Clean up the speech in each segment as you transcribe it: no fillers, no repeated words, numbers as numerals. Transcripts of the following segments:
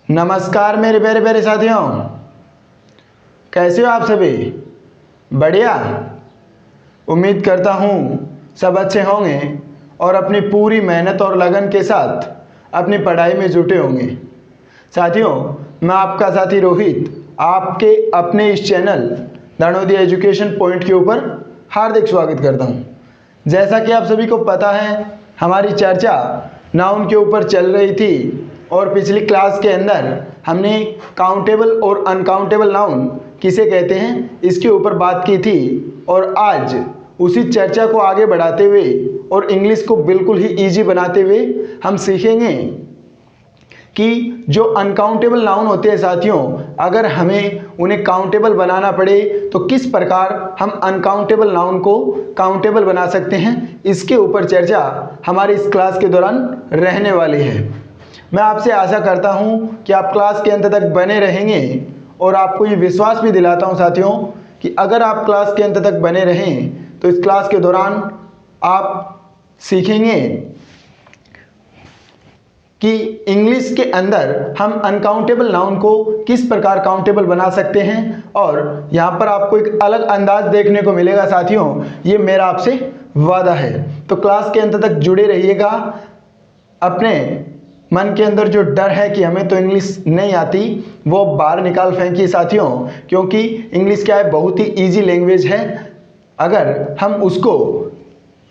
नमस्कार मेरे प्यारे प्यारे साथियों, कैसे हो आप सभी? बढ़िया। उम्मीद करता हूँ सब अच्छे होंगे और अपनी पूरी मेहनत और लगन के साथ अपनी पढ़ाई में जुटे होंगे। साथियों, मैं आपका साथी रोहित आपके अपने इस चैनल धनोदय एजुकेशन पॉइंट के ऊपर हार्दिक स्वागत करता हूँ। जैसा कि आप सभी को पता है, हमारी चर्चा नाउन के ऊपर चल रही थी और पिछली क्लास के अंदर हमने काउंटेबल और अनकाउंटेबल नाउन किसे कहते हैं इसके ऊपर बात की थी। और आज उसी चर्चा को आगे बढ़ाते हुए और इंग्लिश को बिल्कुल ही इजी बनाते हुए हम सीखेंगे कि जो अनकाउंटेबल नाउन होते हैं साथियों, अगर हमें उन्हें काउंटेबल बनाना पड़े तो किस प्रकार हम अनकाउंटेबल नाउन को काउंटेबल बना सकते हैं, इसके ऊपर चर्चा हमारी इस क्लास के दौरान रहने वाली है। मैं आपसे आशा करता हूं कि आप क्लास के अंत तक बने रहेंगे और आपको ये विश्वास भी दिलाता हूं साथियों कि अगर आप क्लास के अंत तक बने रहें तो इस क्लास के दौरान आप सीखेंगे कि इंग्लिश के अंदर हम अनकाउंटेबल नाउन को किस प्रकार काउंटेबल बना सकते हैं। और यहाँ पर आपको एक अलग अंदाज देखने को मिलेगा साथियों, ये मेरा आपसे वादा है। तो क्लास के अंत तक जुड़े रहिएगा। अपने मन के अंदर जो डर है कि हमें तो इंग्लिश नहीं आती, वो बाहर निकाल फेंकिए साथियों, क्योंकि इंग्लिश क्या है, बहुत ही ईजी लैंग्वेज है। अगर हम उसको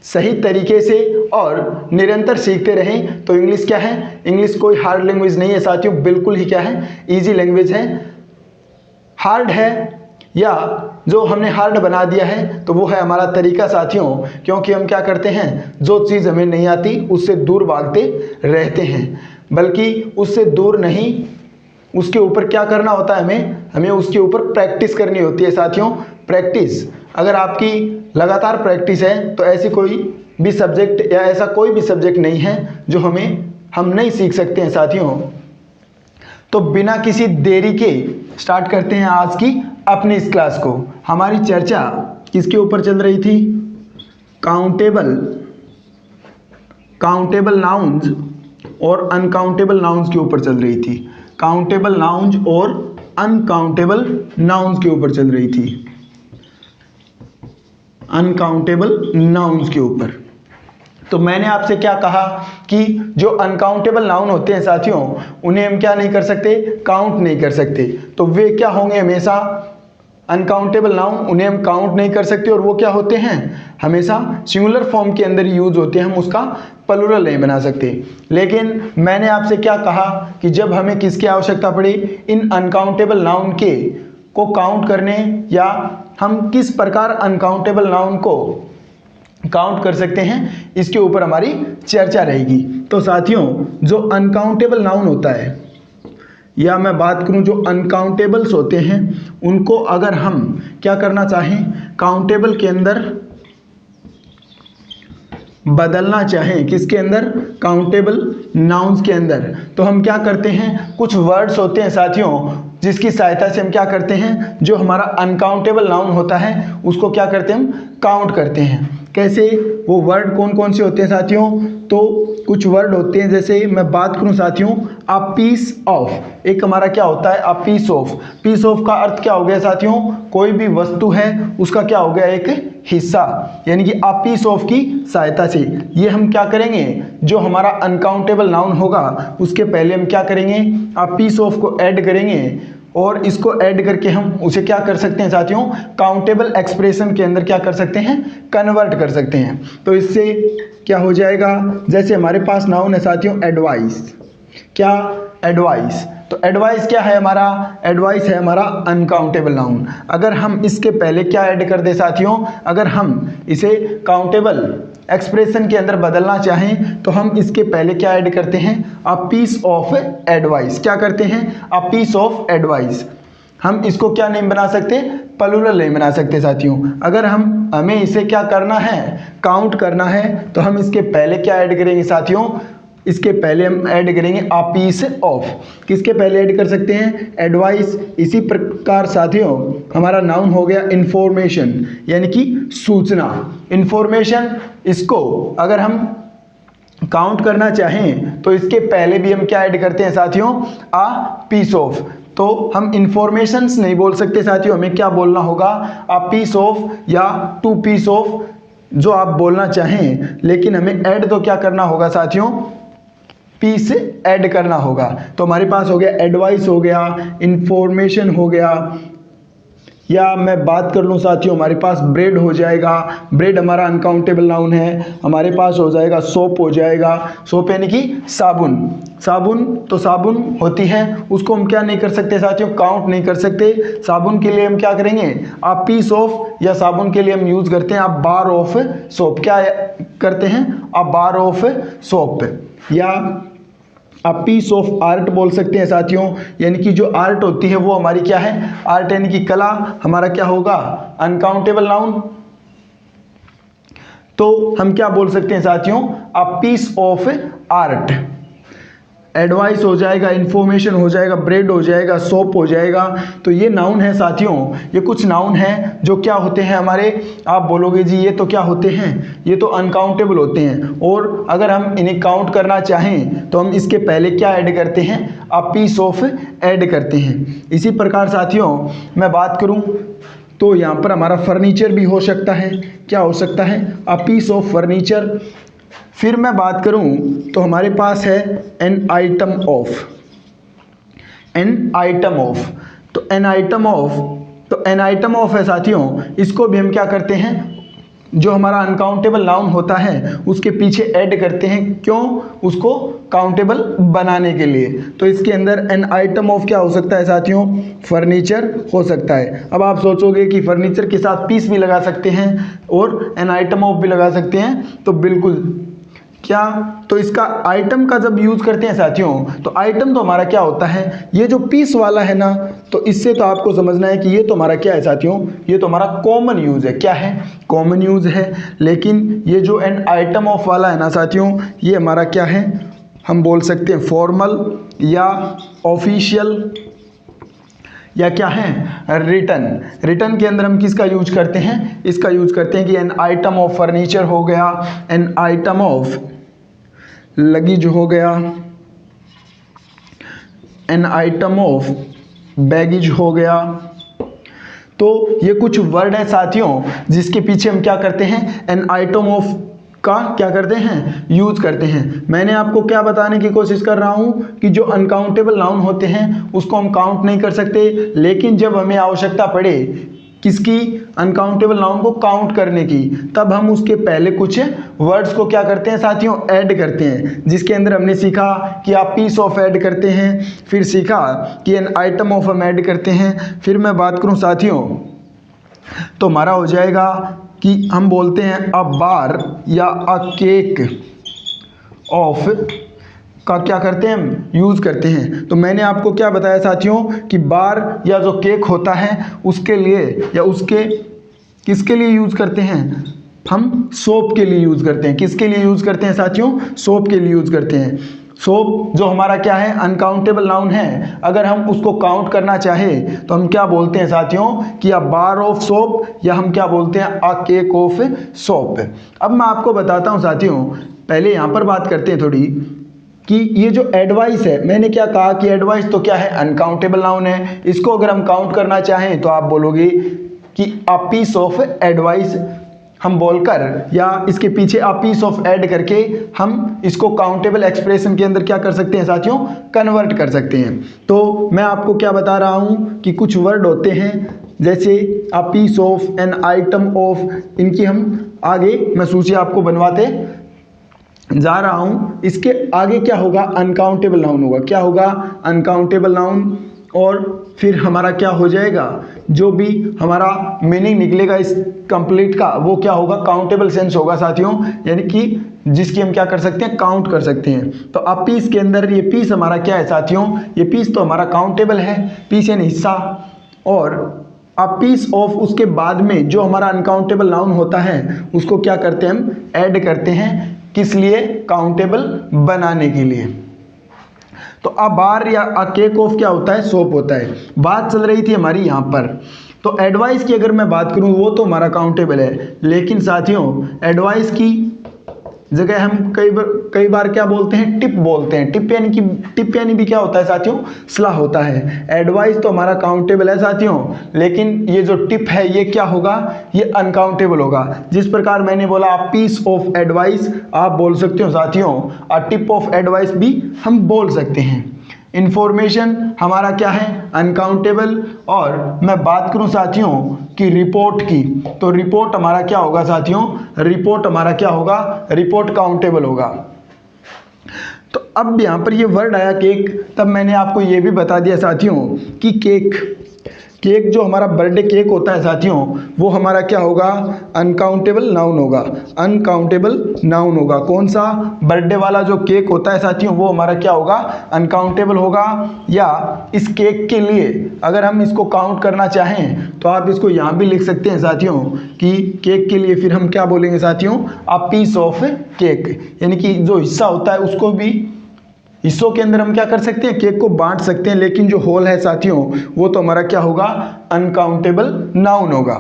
सही तरीके से और निरंतर सीखते रहें तो इंग्लिश क्या है, इंग्लिश कोई हार्ड लैंग्वेज नहीं है साथियों, बिल्कुल ही क्या है, ईजी लैंग्वेज है। हार्ड है या जो हमने हार्ड बना दिया है तो वो है हमारा तरीका साथियों, क्योंकि हम क्या करते हैं, जो चीज़ हमें नहीं आती उससे दूर भागते रहते हैं, बल्कि उससे दूर नहीं, उसके ऊपर क्या करना होता है, हमें उसके ऊपर प्रैक्टिस करनी होती है साथियों। प्रैक्टिस, अगर आपकी लगातार प्रैक्टिस है तो ऐसी कोई भी सब्जेक्ट या ऐसा कोई भी सब्जेक्ट नहीं है जो हम नहीं सीख सकते हैं साथियों। तो बिना किसी देरी के स्टार्ट करते हैं आज की अपनी इस क्लास को। हमारी चर्चा किसके ऊपर चल रही थी? काउंटेबल नाउन्स और अनकाउंटेबल नाउन्स के ऊपर चल रही थी। काउंटेबल नाउन्स और अनकाउंटेबल नाउन्स के ऊपर चल रही थी। अनकाउंटेबल नाउन्स के ऊपर तो मैंने आपसे क्या कहा कि जो अनकाउंटेबल नाउन होते हैं साथियों, उन्हें हम क्या नहीं कर सकते, काउंट नहीं कर सकते। तो वे क्या होंगे, हमेशा अनकाउंटेबल नाउन, उन्हें हम काउंट नहीं कर सकते और वो क्या होते हैं, हमेशा सिंगुलर फॉर्म के अंदर यूज होते हैं, हम उसका प्लूरल नहीं बना सकते। लेकिन मैंने आपसे क्या कहा कि जब हमें किसकी आवश्यकता पड़े, इन अनकाउंटेबल नाउन को काउंट करने, या हम किस प्रकार अनकाउंटेबल नाउन को काउंट कर सकते हैं, इसके ऊपर हमारी चर्चा रहेगी। तो साथियों, जो अनकाउंटेबल नाउन होता है, या मैं बात करूं जो अनकाउंटेबल्स होते हैं, उनको अगर हम क्या करना चाहें, काउंटेबल के अंदर बदलना चाहें, किसके अंदर, काउंटेबल नाउन्स के अंदर, तो हम क्या करते हैं, कुछ वर्ड्स होते हैं साथियों जिसकी सहायता से हम क्या करते हैं, जो हमारा अनकाउंटेबल नाउन होता है उसको क्या करते हैं, हम काउंट करते हैं। कैसे, वो वर्ड कौन कौन से होते हैं साथियों? तो कुछ वर्ड होते हैं, जैसे मैं बात करूं साथियों, अ पीस ऑफ, एक हमारा क्या होता है, a piece of. Piece of का अर्थ क्या हो गया साथियों, कोई भी वस्तु है उसका क्या हो गया, एक हिस्सा, यानी कि अ पीस ऑफ की सहायता से ये हम क्या करेंगे, जो हमारा अनकाउंटेबल नाउन होगा उसके पहले हम क्या करेंगे, अ पीस ऑफ को ऐड करेंगे और इसको ऐड करके हम उसे क्या कर सकते हैं साथियों, काउंटेबल एक्सप्रेशन के अंदर क्या कर सकते हैं, कन्वर्ट कर सकते हैं। तो इससे क्या हो जाएगा, जैसे हमारे पास नाउन है साथियों एडवाइस। क्या, एडवाइस। तो एडवाइस क्या है हमारा, एडवाइस है हमारा अनकाउंटेबल नाउन। अगर हम इसके पहले क्या ऐड कर दे साथियों, अगर हम इसे काउंटेबल एक्सप्रेशन के अंदर बदलना चाहें तो हम इसके पहले क्या ऐड करते हैं, अ पीस ऑफ एडवाइस। क्या करते हैं, अ पीस ऑफ एडवाइस। हम इसको क्या नहीं बना सकते, प्लूरल नहीं बना सकते साथियों। अगर हमें इसे क्या करना है, काउंट करना है, तो हम इसके पहले क्या ऐड करेंगे साथियों, इसके पहले हम ऐड करेंगे अ पीस ऑफ। किसके पहले ऐड कर सकते हैं, एडवाइस। इसी प्रकार साथियों हमारा नाउन हो गया इंफॉर्मेशन, यानी कि सूचना। इंफॉर्मेशन, इसको अगर हम काउंट करना चाहें तो इसके पहले भी हम क्या ऐड करते हैं साथियों, अ पीस ऑफ। तो हम इंफॉर्मेशंस नहीं बोल सकते साथियों, हमें क्या बोलना होगा, अ पीस ऑफ या टू पीस ऑफ, जो आप बोलना चाहें, लेकिन हमें ऐड तो क्या करना होगा साथियों, पीस ऐड करना होगा। तो हमारे पास हो गया एडवाइस हो गया, इंफॉर्मेशन हो गया, या मैं बात कर लूँ साथियों हमारे पास ब्रेड हो जाएगा, ब्रेड हमारा अनकाउंटेबल नाउन है। हमारे पास हो जाएगा सोप हो जाएगा, सोप यानी कि साबुन, साबुन तो साबुन होती है, उसको हम क्या नहीं कर सकते साथियों, काउंट नहीं कर सकते। साबुन के लिए हम क्या करेंगे, आप पीस ऑफ, या साबुन के लिए हम यूज करते हैं आप बार ऑफ सोप, क्या करते हैं आप बार ऑफ सोप, या आप पीस ऑफ आर्ट बोल सकते हैं साथियों, यानी कि जो आर्ट होती है वो हमारी क्या है, आर्ट यानी कि कला, हमारा क्या होगा अनकाउंटेबल नाउन। तो हम क्या बोल सकते हैं साथियों, a piece of art. Advice हो जाएगा, इंफॉर्मेशन हो जाएगा, ब्रेड हो जाएगा, सोप हो जाएगा। तो ये नाउन है साथियों, ये कुछ नाउन हैं जो क्या होते हैं हमारे, आप बोलोगे जी ये तो क्या होते हैं, ये तो अनकाउंटेबल होते हैं, और अगर हम इन्हें काउंट करना चाहें तो हम इसके पहले क्या ऐड करते हैं, अ पीस ऑफ ऐड करते हैं। इसी प्रकार साथियों मैं बात करूं तो यहाँ पर हमारा फर्नीचर भी हो सकता है, क्या हो सकता है, अ पीस ऑफ फर्नीचर। फिर मैं बात करूं तो हमारे पास है N item of, an item of, तो एन आइटम ऑफ, तो एन आइटम ऑफ है साथियों, इसको भी हम क्या करते हैं, जो हमारा अनकाउंटेबल नाउन होता है उसके पीछे ऐड करते हैं, क्यों, उसको काउंटेबल बनाने के लिए। तो इसके अंदर एन आइटम ऑफ क्या हो सकता है साथियों, फर्नीचर हो सकता है। अब आप सोचोगे कि फर्नीचर के साथ पीस भी लगा सकते हैं और एन आइटम ऑफ भी लगा सकते हैं, तो बिल्कुल क्या, तो इसका आइटम का जब यूज करते हैं साथियों, तो आइटम तो हमारा क्या होता है, ये जो पीस वाला है ना, तो इससे तो आपको समझना है कि ये तो हमारा क्या है साथियों, ये तो हमारा कॉमन यूज है, क्या है, कॉमन यूज है। लेकिन ये जो एन आइटम ऑफ वाला है ना साथियों, ये हमारा क्या है, हम बोल सकते हैं फॉर्मल या ऑफिशियल, या क्या है रिटर्न। रिटर्न के अंदर हम किसका यूज करते हैं, इसका यूज करते हैं कि एन आइटम ऑफ फर्नीचर हो गया, एन आइटम ऑफ लगेज हो गया, एन आइटम ऑफ बैगेज हो गया। तो ये कुछ वर्ड है साथियों जिसके पीछे हम क्या करते हैं, एन आइटम ऑफ का क्या करते हैं, यूज करते हैं। मैंने आपको क्या बताने की कोशिश कर रहा हूं कि जो अनकाउंटेबल नाउन होते हैं उसको हम काउंट नहीं कर सकते, लेकिन जब हमें आवश्यकता पड़े किसकी, अनकाउंटेबल नाउन को काउंट करने की, तब हम उसके पहले कुछ वर्ड्स को क्या करते हैं साथियों, ऐड करते हैं। जिसके अंदर हमने सीखा कि आप पीस ऑफ ऐड करते हैं, फिर सीखा कि एन आइटम ऑफ हम ऐड करते हैं। फिर मैं बात करूं साथियों तो हमारा हो जाएगा कि हम बोलते हैं अ बार या अ केक ऑफ का क्या करते हैं हम, यूज़ करते हैं। तो मैंने आपको क्या बताया साथियों कि बार या जो केक होता है उसके लिए, या उसके किसके लिए यूज़ करते हैं, हम सोप के लिए यूज़ करते हैं। किसके लिए यूज़ करते हैं साथियों, सोप के लिए यूज़ करते हैं। सोप जो हमारा क्या है, अनकाउंटेबल नाउन है, अगर हम उसको काउंट करना चाहे तो हम क्या बोलते हैं साथियों कि अ बार ऑफ सोप, या हम क्या बोलते हैं अ केक ऑफ सोप। अब मैं आपको बताता हूं साथियों, पहले यहां पर बात करते हैं थोड़ी कि ये जो एडवाइस है, मैंने क्या कहा कि एडवाइस तो क्या है, अनकाउंटेबल नाउन है। इसको अगर हम काउंट करना चाहें तो आप बोलोगे कि अ पीस ऑफ एडवाइस हम बोलकर, या इसके पीछे अ पीस ऑफ ऐड करके हम इसको काउंटेबल एक्सप्रेशन के अंदर क्या कर सकते हैं साथियों, कन्वर्ट कर सकते हैं। तो मैं आपको क्या बता रहा हूं कि कुछ वर्ड होते हैं जैसे a piece of, an item of, इनकी हम आगे मैं सूची आपको बनवाते जा रहा हूं। इसके आगे क्या होगा, अनकाउंटेबल नाउन होगा। क्या होगा, अनकाउंटेबल नाउन। और फिर हमारा क्या हो जाएगा, जो भी हमारा मीनिंग निकलेगा इस कंप्लीट का, वो क्या होगा, काउंटेबल सेंस होगा साथियों, यानी कि जिसकी हम क्या कर सकते हैं, काउंट कर सकते हैं। तो अब पीस के अंदर ये पीस हमारा क्या है साथियों, ये पीस तो हमारा काउंटेबल है, पीस यानी हिस्सा। और अब पीस ऑफ उसके बाद में जो हमारा अनकाउंटेबल नाउन होता है उसको क्या करते हैं, हम ऐड करते हैं, किस लिए, काउंटेबल बनाने के लिए। तो अ बार या अ केक ऑफ क्या होता है, सोप होता है। बात चल रही थी हमारी यहाँ पर, तो एडवाइस की अगर मैं बात करूँ वो तो हमारा काउंटेबल है, लेकिन साथियों एडवाइस की जगह हम कई बार क्या बोलते हैं, टिप बोलते हैं। टिप यानी भी क्या होता है साथियों, सलाह होता है। एडवाइस तो हमारा काउंटेबल है साथियों, लेकिन ये जो टिप है ये क्या होगा, ये अनकाउंटेबल होगा। जिस प्रकार मैंने बोला आप पीस ऑफ एडवाइस आप बोल सकते हो साथियों, और टिप ऑफ एडवाइस भी हम बोल सकते हैं। इंफॉर्मेशन हमारा क्या है, अनकाउंटेबल। और मैं बात करूं साथियों कि रिपोर्ट की, तो रिपोर्ट हमारा क्या होगा साथियों, रिपोर्ट हमारा क्या होगा, रिपोर्ट काउंटेबल होगा। तो अब यहां पर ये वर्ड आया केक, तब मैंने आपको ये भी बता दिया साथियों कि केक जो हमारा बर्थडे केक होता है साथियों, वो हमारा क्या होगा, अनकाउंटेबल नाउन होगा। अनकाउंटेबल नाउन होगा। कौन सा, बर्थडे वाला जो केक होता है साथियों, वो हमारा क्या होगा, अनकाउंटेबल होगा। या इस केक के लिए अगर हम इसको काउंट करना चाहें तो आप इसको यहाँ भी लिख सकते हैं साथियों कि केक के लिए फिर हम क्या बोलेंगे साथियों, अ पीस ऑफ केक, यानी कि जो हिस्सा होता है उसको भी, हिस्सों के अंदर हम क्या कर सकते हैं, केक को बांट सकते हैं, लेकिन जो होल है साथियों वो तो हमारा क्या होगा, अनकाउंटेबल नाउन होगा।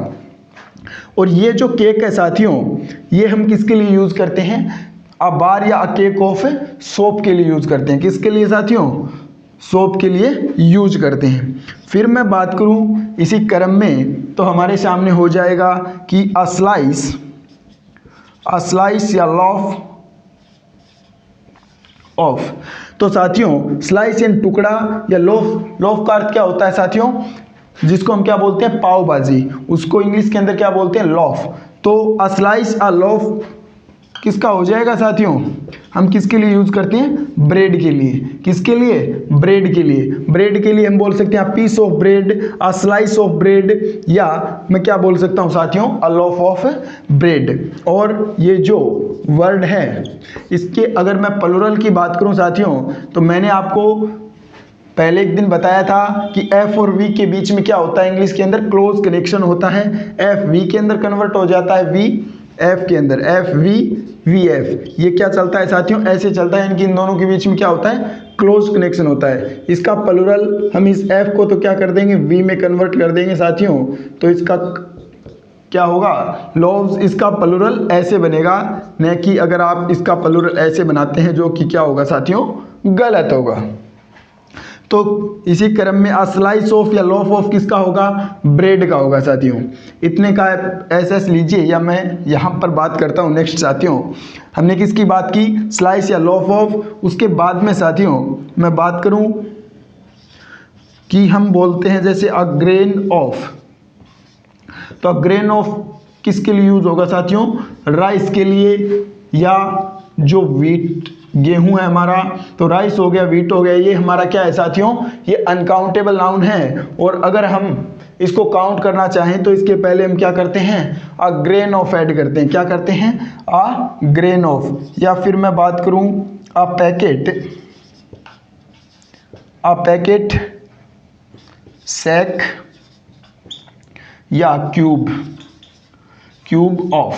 और ये जो केक है साथियों, ये हम किसके लिए यूज करते हैं, अ बार या अ केक ऑफ सोप के लिए यूज करते हैं। किसके लिए साथियों, सोप के लिए यूज करते हैं। फिर मैं बात करूं इसी क्रम में, तो हमारे सामने हो जाएगा कि अ स्लाइस या लॉफ ऑफ। तो साथियों स्लाइस यानी टुकड़ा, या लोफ का अर्थ क्या होता है साथियों, जिसको हम क्या बोलते हैं, पाव भाजी, उसको इंग्लिश के अंदर क्या बोलते हैं, लॉफ। तो अ स्लाइस अ लॉफ किसका हो जाएगा साथियों, हम किसके लिए यूज करते हैं, ब्रेड के लिए। किसके लिए, ब्रेड के लिए। ब्रेड के लिए हम बोल सकते हैं piece of bread, a slice of bread, या मैं क्या बोल सकता हूं साथियों, अ लॉफ ऑफ ब्रेड। और ये जो वर्ड है, इसके अगर मैं प्लुरल की बात करूं साथियों, तो मैंने आपको पहले एक दिन बताया था कि एफ और वी के बीच में क्या होता है, इंग्लिश के अंदर क्लोज कनेक्शन होता है। एफ वी के अंदर कन्वर्ट हो जाता है, वी एफ के अंदर, एफ वी वी एफ, ये क्या चलता है साथियों, ऐसे चलता है। इनकी इन दोनों के बीच में क्या होता है, क्लोज कनेक्शन होता है। इसका प्लुरल हम इस एफ को तो क्या कर देंगे, वी में कन्वर्ट कर देंगे साथियों, तो इसका क्या होगा, लोव्स। इसका प्लुरल ऐसे बनेगा, न कि अगर आप इसका प्लुरल ऐसे बनाते हैं, जो कि क्या होगा साथियों, गलत होगा। तो इसी क्रम में अ स्लाइस ऑफ या लॉफ ऑफ किसका होगा, ब्रेड का होगा साथियों। इतने का एस लीजिए, या मैं यहाँ पर बात करता हूँ नेक्स्ट साथियों। हमने किसकी बात की, स्लाइस या लॉफ ऑफ। उसके बाद में साथियों मैं बात करूँ कि हम बोलते हैं जैसे अ ग्रेन ऑफ। तो ग्रेन ऑफ किसके लिए यूज होगा साथियों, राइस के लिए, या जो व्हीट गेहूं है हमारा, तो राइस हो गया, व्हीट हो गया, ये हमारा क्या है साथियों, ये अनकाउंटेबल नाउन है। और अगर हम इसको काउंट करना चाहें तो इसके पहले हम क्या करते हैं, अ ग्रेन ऑफ ऐड करते हैं। क्या करते हैं, अ ग्रेन ऑफ। या फिर मैं बात करूं अ पैकेट सैक या cube of.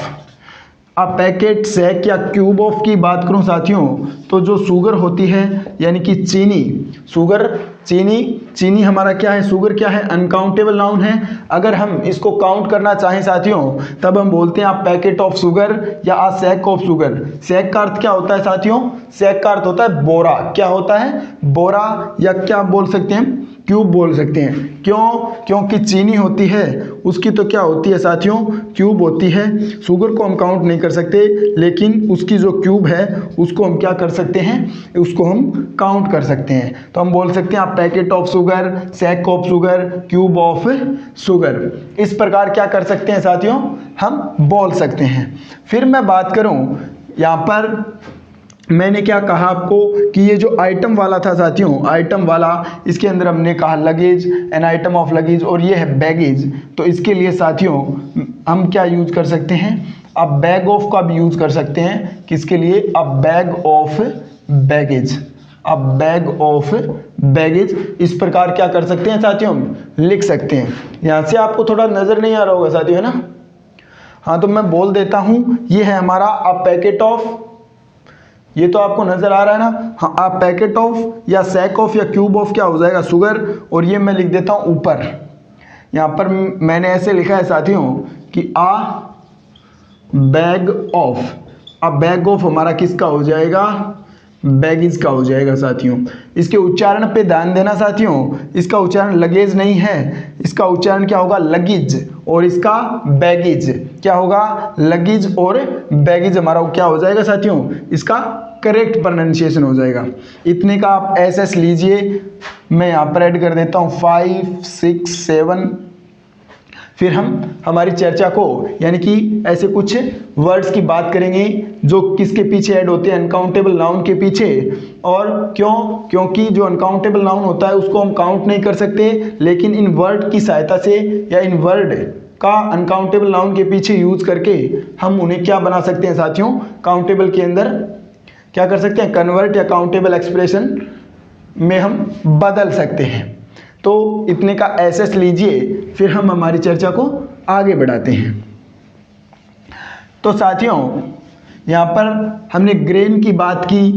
A packet sack या क्यूब ऑफ की बात करूं साथियों, तो जो शुगर होती है, यानी कि चीनी हमारा क्या है, शुगर क्या है, अनकाउंटेबल नाउन है। अगर हम इसको काउंट करना चाहें साथियों, तब हम बोलते हैं अ पैकेट ऑफ शुगर या अ सैक ऑफ शुगर। सैक का अर्थ क्या होता है साथियों, सैक का अर्थ होता है बोरा। क्या होता है, बोरा। या क्या बोल सकते हैं, क्यूब बोल सकते हैं। क्यों, क्योंकि चीनी होती है उसकी तो क्या होती है साथियों, क्यूब होती है। शुगर को हम काउंट नहीं कर सकते, लेकिन उसकी जो क्यूब है उसको हम क्या कर सकते हैं, उसको हम काउंट कर सकते हैं। तो हम बोल सकते हैं आप packet of sugar, sack of sugar, cube of sugar. इस प्रकार क्या कर सकते हैं साथियों, हम बोल सकते हैं। फिर मैं बात करूं यहाँ पर, मैंने क्या कहा आपको कि ये जो आइटम वाला था साथियों, आइटम वाला, इसके अंदर हमने कहा luggage, N item of luggage, और ये है बैगेज। तो इसके लिए साथियों हम क्या यूज कर सकते हैं, अब बैग ऑफ का भी यूज कर सकते हैं। किसके लिए, अब बैग ऑफ बैगेज, अब बैग ऑफ बैगेज। इस प्रकार क्या कर सकते हैं साथियों, हम लिख सकते हैं। यहां से आपको थोड़ा नजर नहीं आ रहा होगा साथियों, है ना। हाँ, तो मैं बोल देता हूं, ये है हमारा अ पैकेट ऑफ, ये तो आपको नजर आ रहा है ना। हाँ, आप पैकेट ऑफ या सैक ऑफ या क्यूब ऑफ क्या हो जाएगा, शुगर। और ये मैं लिख देता हूं ऊपर, यहां पर मैंने ऐसे लिखा है साथियों कि आ बैग ऑफ अब बैग ऑफ हमारा किसका हो जाएगा, बैगेज का हो जाएगा साथियों। इसके उच्चारण पे ध्यान देना साथियों, इसका उच्चारण लगेज नहीं है, इसका उच्चारण क्या होगा, लगेज, और इसका बैगेज क्या होगा, लगेज और बैगेज हमारा क्या हो जाएगा साथियों, इसका करेक्ट प्रोनाउंसिएशन हो जाएगा। इतने का आप एसएस लीजिए, मैं यहाँ पर ऐड कर देता हूँ 5, 6, 7। फिर हम हमारी चर्चा को यानी कि ऐसे कुछ वर्ड्स की बात करेंगे जो किसके पीछे ऐड होते हैं, अनकाउंटेबल नाउन के पीछे। और क्यों, क्योंकि जो अनकाउंटेबल नाउन होता है उसको हम काउंट नहीं कर सकते, लेकिन इन वर्ड की सहायता से या इन वर्ड का अनकाउंटेबल नाउन के पीछे यूज करके हम उन्हें क्या बना सकते हैं साथियों, काउंटेबल के अंदर क्या कर सकते हैं, कन्वर्ट या काउंटेबल एक्सप्रेशन में हम बदल सकते हैं। तो इतने का एसएस लीजिए, फिर हम हमारी चर्चा को आगे बढ़ाते हैं। तो साथियों यहाँ पर हमने ग्रेन की बात की,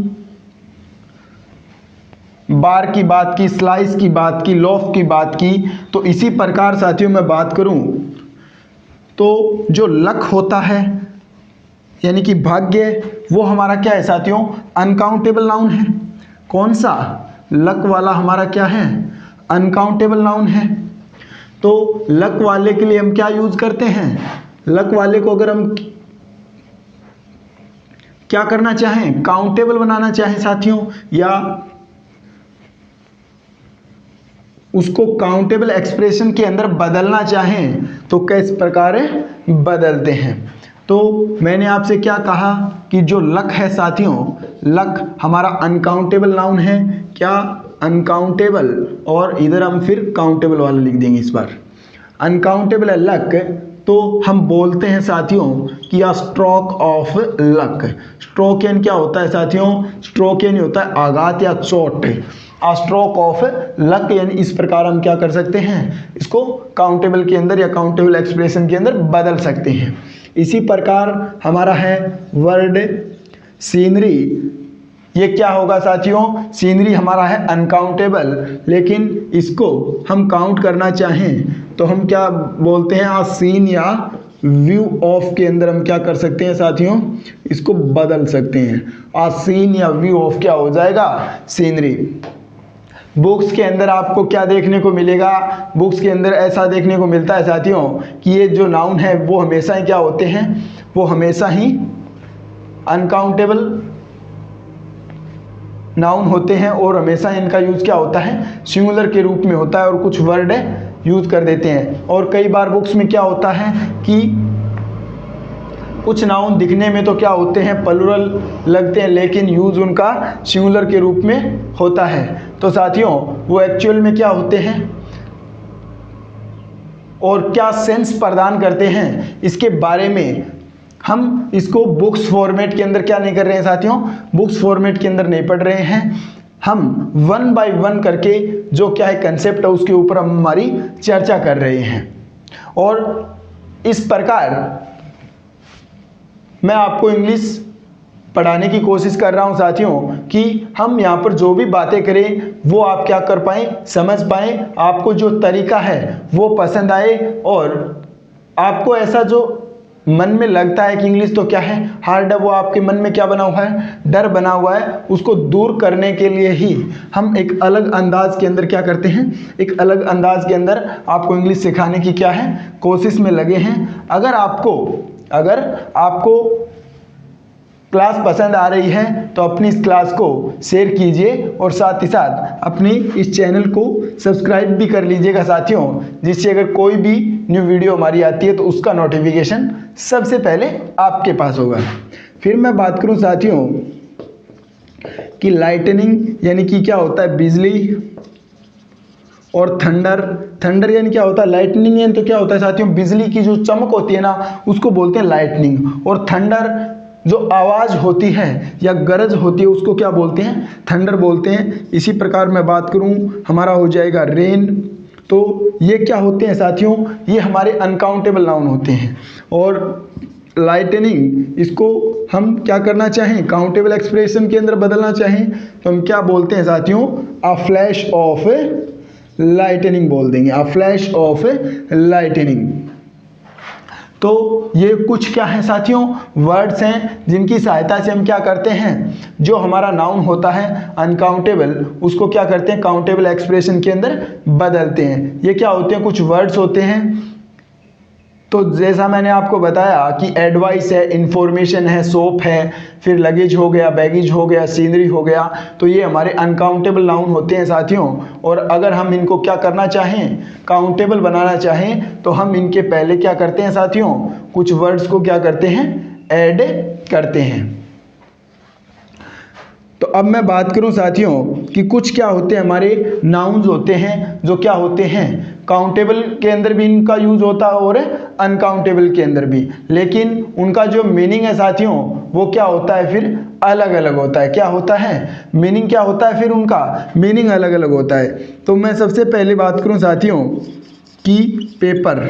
बार की बात की, स्लाइस की बात की, लोफ की बात की। तो इसी प्रकार साथियों मैं बात करूं तो जो लक होता है यानी कि भाग्य, वो हमारा क्या है साथियों, अनकाउंटेबल नाउन है। कौन सा, लक वाला हमारा क्या है, अनकाउंटेबल नाउन है। तो लक वाले के लिए हम क्या यूज करते हैं, लक वाले को अगर हम क्या करना चाहें, काउंटेबल बनाना चाहें साथियों, या उसको काउंटेबल एक्सप्रेशन के अंदर बदलना चाहें तो किस प्रकार बदलते हैं। तो मैंने आपसे क्या कहा कि जो लक है साथियों, लक हमारा अनकाउंटेबल नाउन है, क्या अनकाउंटेबल, और इधर हम फिर काउंटेबल वाला लिख देंगे इस बार। अनकाउंटेबल है लक, तो हम बोलते हैं साथियों कि आ स्ट्रोक ऑफ लक। स्ट्रोक यानी क्या होता है साथियों, स्ट्रोक यानी होता है आघात या चोट। आ स्ट्रोक ऑफ लक यानी इस प्रकार हम क्या कर सकते हैं, इसको काउंटेबल के अंदर या काउंटेबल एक्सप्रेशन के अंदर बदल सकते हैं। इसी प्रकार हमारा है वर्ड सीनरी। ये क्या होगा साथियों, सीनरी हमारा है अनकाउंटेबल, लेकिन इसको हम काउंट करना चाहें तो हम क्या बोलते हैं, आ सीन या व्यू ऑफ के अंदर हम क्या कर सकते हैं साथियों, इसको बदल सकते हैं। आ सीन या व्यू ऑफ क्या हो जाएगा, सीनरी। बुक्स के अंदर आपको क्या देखने को मिलेगा, बुक्स के अंदर ऐसा देखने को मिलता है साथियों कि ये जो नाउन है वो हमेशा ही क्या होते हैं, वो हमेशा ही अनकाउंटेबल नाउन होते हैं, और हमेशा इनका यूज क्या होता है, सिंगुलर के रूप में होता है, और कुछ वर्ड यूज कर देते हैं। और कई बार बुक्स में क्या होता है कि कुछ नाउन दिखने में तो क्या होते हैं, प्लुरल लगते हैं, लेकिन यूज उनका सिंगुलर के रूप में होता है। तो साथियों वो एक्चुअल में क्या होते हैं और क्या सेंस प्रदान करते हैं, इसके बारे में हम इसको बुक्स फॉर्मेट के अंदर क्या नहीं कर रहे हैं साथियों, बुक्स फॉर्मेट के अंदर नहीं पढ़ रहे हैं। हम 1 बाय 1 करके जो क्या है कंसेप्ट है उसके ऊपर हम हमारी चर्चा कर रहे हैं। और इस प्रकार मैं आपको इंग्लिश पढ़ाने की कोशिश कर रहा हूं साथियों कि हम यहाँ पर जो भी बातें करें वो आप क्या कर पाएँ, समझ पाएँ, आपको जो तरीका है वो पसंद आए, और आपको ऐसा जो मन में लगता है कि इंग्लिश तो क्या है, हार्ड है, वो आपके मन में क्या बना हुआ है, डर बना हुआ है, उसको दूर करने के लिए ही हम एक अलग अंदाज के अंदर क्या करते हैं, एक अलग अंदाज के अंदर आपको इंग्लिश सिखाने की क्या है, कोशिश में लगे हैं। अगर आपको क्लास पसंद आ रही है तो अपनी इस क्लास को शेयर कीजिए, और साथ ही साथ अपनी इस चैनल को सब्सक्राइब भी कर लीजिएगा साथियों, जिससे अगर कोई भी न्यू वीडियो हमारी आती है तो उसका नोटिफिकेशन सबसे पहले आपके पास होगा। फिर मैं बात करूं साथियों कि लाइटनिंग यानी कि क्या होता है, बिजली, और थंडर यानी क्या होता है, लाइटनिंग यानी तो क्या होता है साथियों, बिजली की जो चमक होती है ना उसको बोलते हैं लाइटनिंग, और थंडर जो आवाज़ होती है या गरज होती है उसको क्या बोलते हैं, थंडर बोलते हैं। इसी प्रकार मैं बात करूं हमारा हो जाएगा रेन। तो ये क्या होते हैं साथियों, ये हमारे अनकाउंटेबल नाउन होते हैं। और लाइटनिंग इसको हम क्या करना चाहें, काउंटेबल एक्सप्रेशन के अंदर बदलना चाहें तो हम क्या बोलते हैं साथियों, आ फ्लैश ऑफ लाइटनिंग बोल देंगे, आ फ्लैश ऑफ लाइटनिंग। तो ये कुछ क्या है साथियों, वर्ड्स हैं जिनकी सहायता से हम क्या करते हैं, जो हमारा नाउन होता है अनकाउंटेबल, उसको क्या करते हैं काउंटेबल एक्सप्रेशन के अंदर बदलते हैं। ये क्या होते हैं, कुछ वर्ड्स होते हैं। तो जैसा मैंने आपको बताया कि एडवाइस है, इंफॉर्मेशन है, सोप है, फिर लगेज हो गया, बैगेज हो गया, सीनरी हो गया, तो ये हमारे अनकाउंटेबल नाउन होते हैं साथियों। और अगर हम इनको क्या करना चाहें, काउंटेबल बनाना चाहें, तो हम इनके पहले क्या करते हैं साथियों, कुछ वर्ड्स को क्या करते हैं, ऐड करते हैं। तो अब मैं बात करूं साथियों कि कुछ क्या होते हैं हमारे नाउन्स होते हैं जो क्या होते हैं काउंटेबल के अंदर भी इनका यूज होता है और अनकाउंटेबल के अंदर भी, लेकिन उनका जो मीनिंग है साथियों वो क्या होता है फिर अलग अलग होता है। क्या होता है, मीनिंग क्या होता है, फिर उनका मीनिंग अलग अलग होता है। तो मैं सबसे पहले बात करूं साथियों कि पेपर,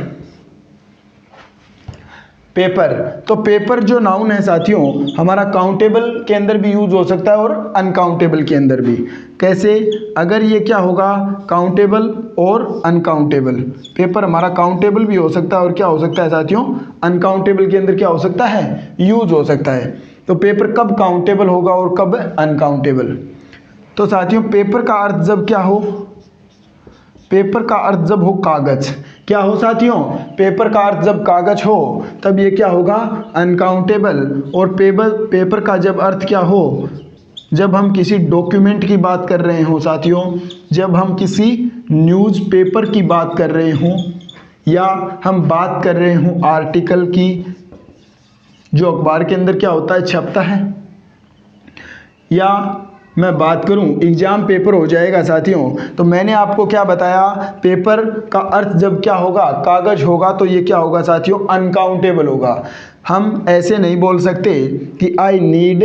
पेपर, तो पेपर जो नाउन है साथियों हमारा काउंटेबल के अंदर भी यूज हो सकता है और अनकाउंटेबल के अंदर भी। कैसे, अगर ये क्या होगा काउंटेबल और अनकाउंटेबल, पेपर हमारा काउंटेबल भी हो सकता है और क्या हो सकता है साथियों अनकाउंटेबल के अंदर क्या हो सकता है, यूज हो सकता है। तो पेपर कब काउंटेबल होगा और कब अनकाउंटेबल। तो साथियों पेपर का अर्थ जब क्या हो, पेपर का अर्थ जब हो कागज, क्या हो साथियों, पेपर का अर्थ जब कागज हो तब ये क्या होगा अनकाउंटेबल। और पेपर का जब अर्थ क्या हो, जब हम किसी डॉक्यूमेंट की बात कर रहे हो साथियों, जब हम किसी न्यूज़पेपर की बात कर रहे हों, या हम बात कर रहे हों आर्टिकल की, जो अखबार के अंदर क्या होता है छपता है, या मैं बात करूं एग्जाम पेपर हो जाएगा साथियों। तो मैंने आपको क्या बताया, पेपर का अर्थ जब क्या होगा कागज होगा तो ये क्या होगा साथियों अनकाउंटेबल होगा। हम ऐसे नहीं बोल सकते कि आई नीड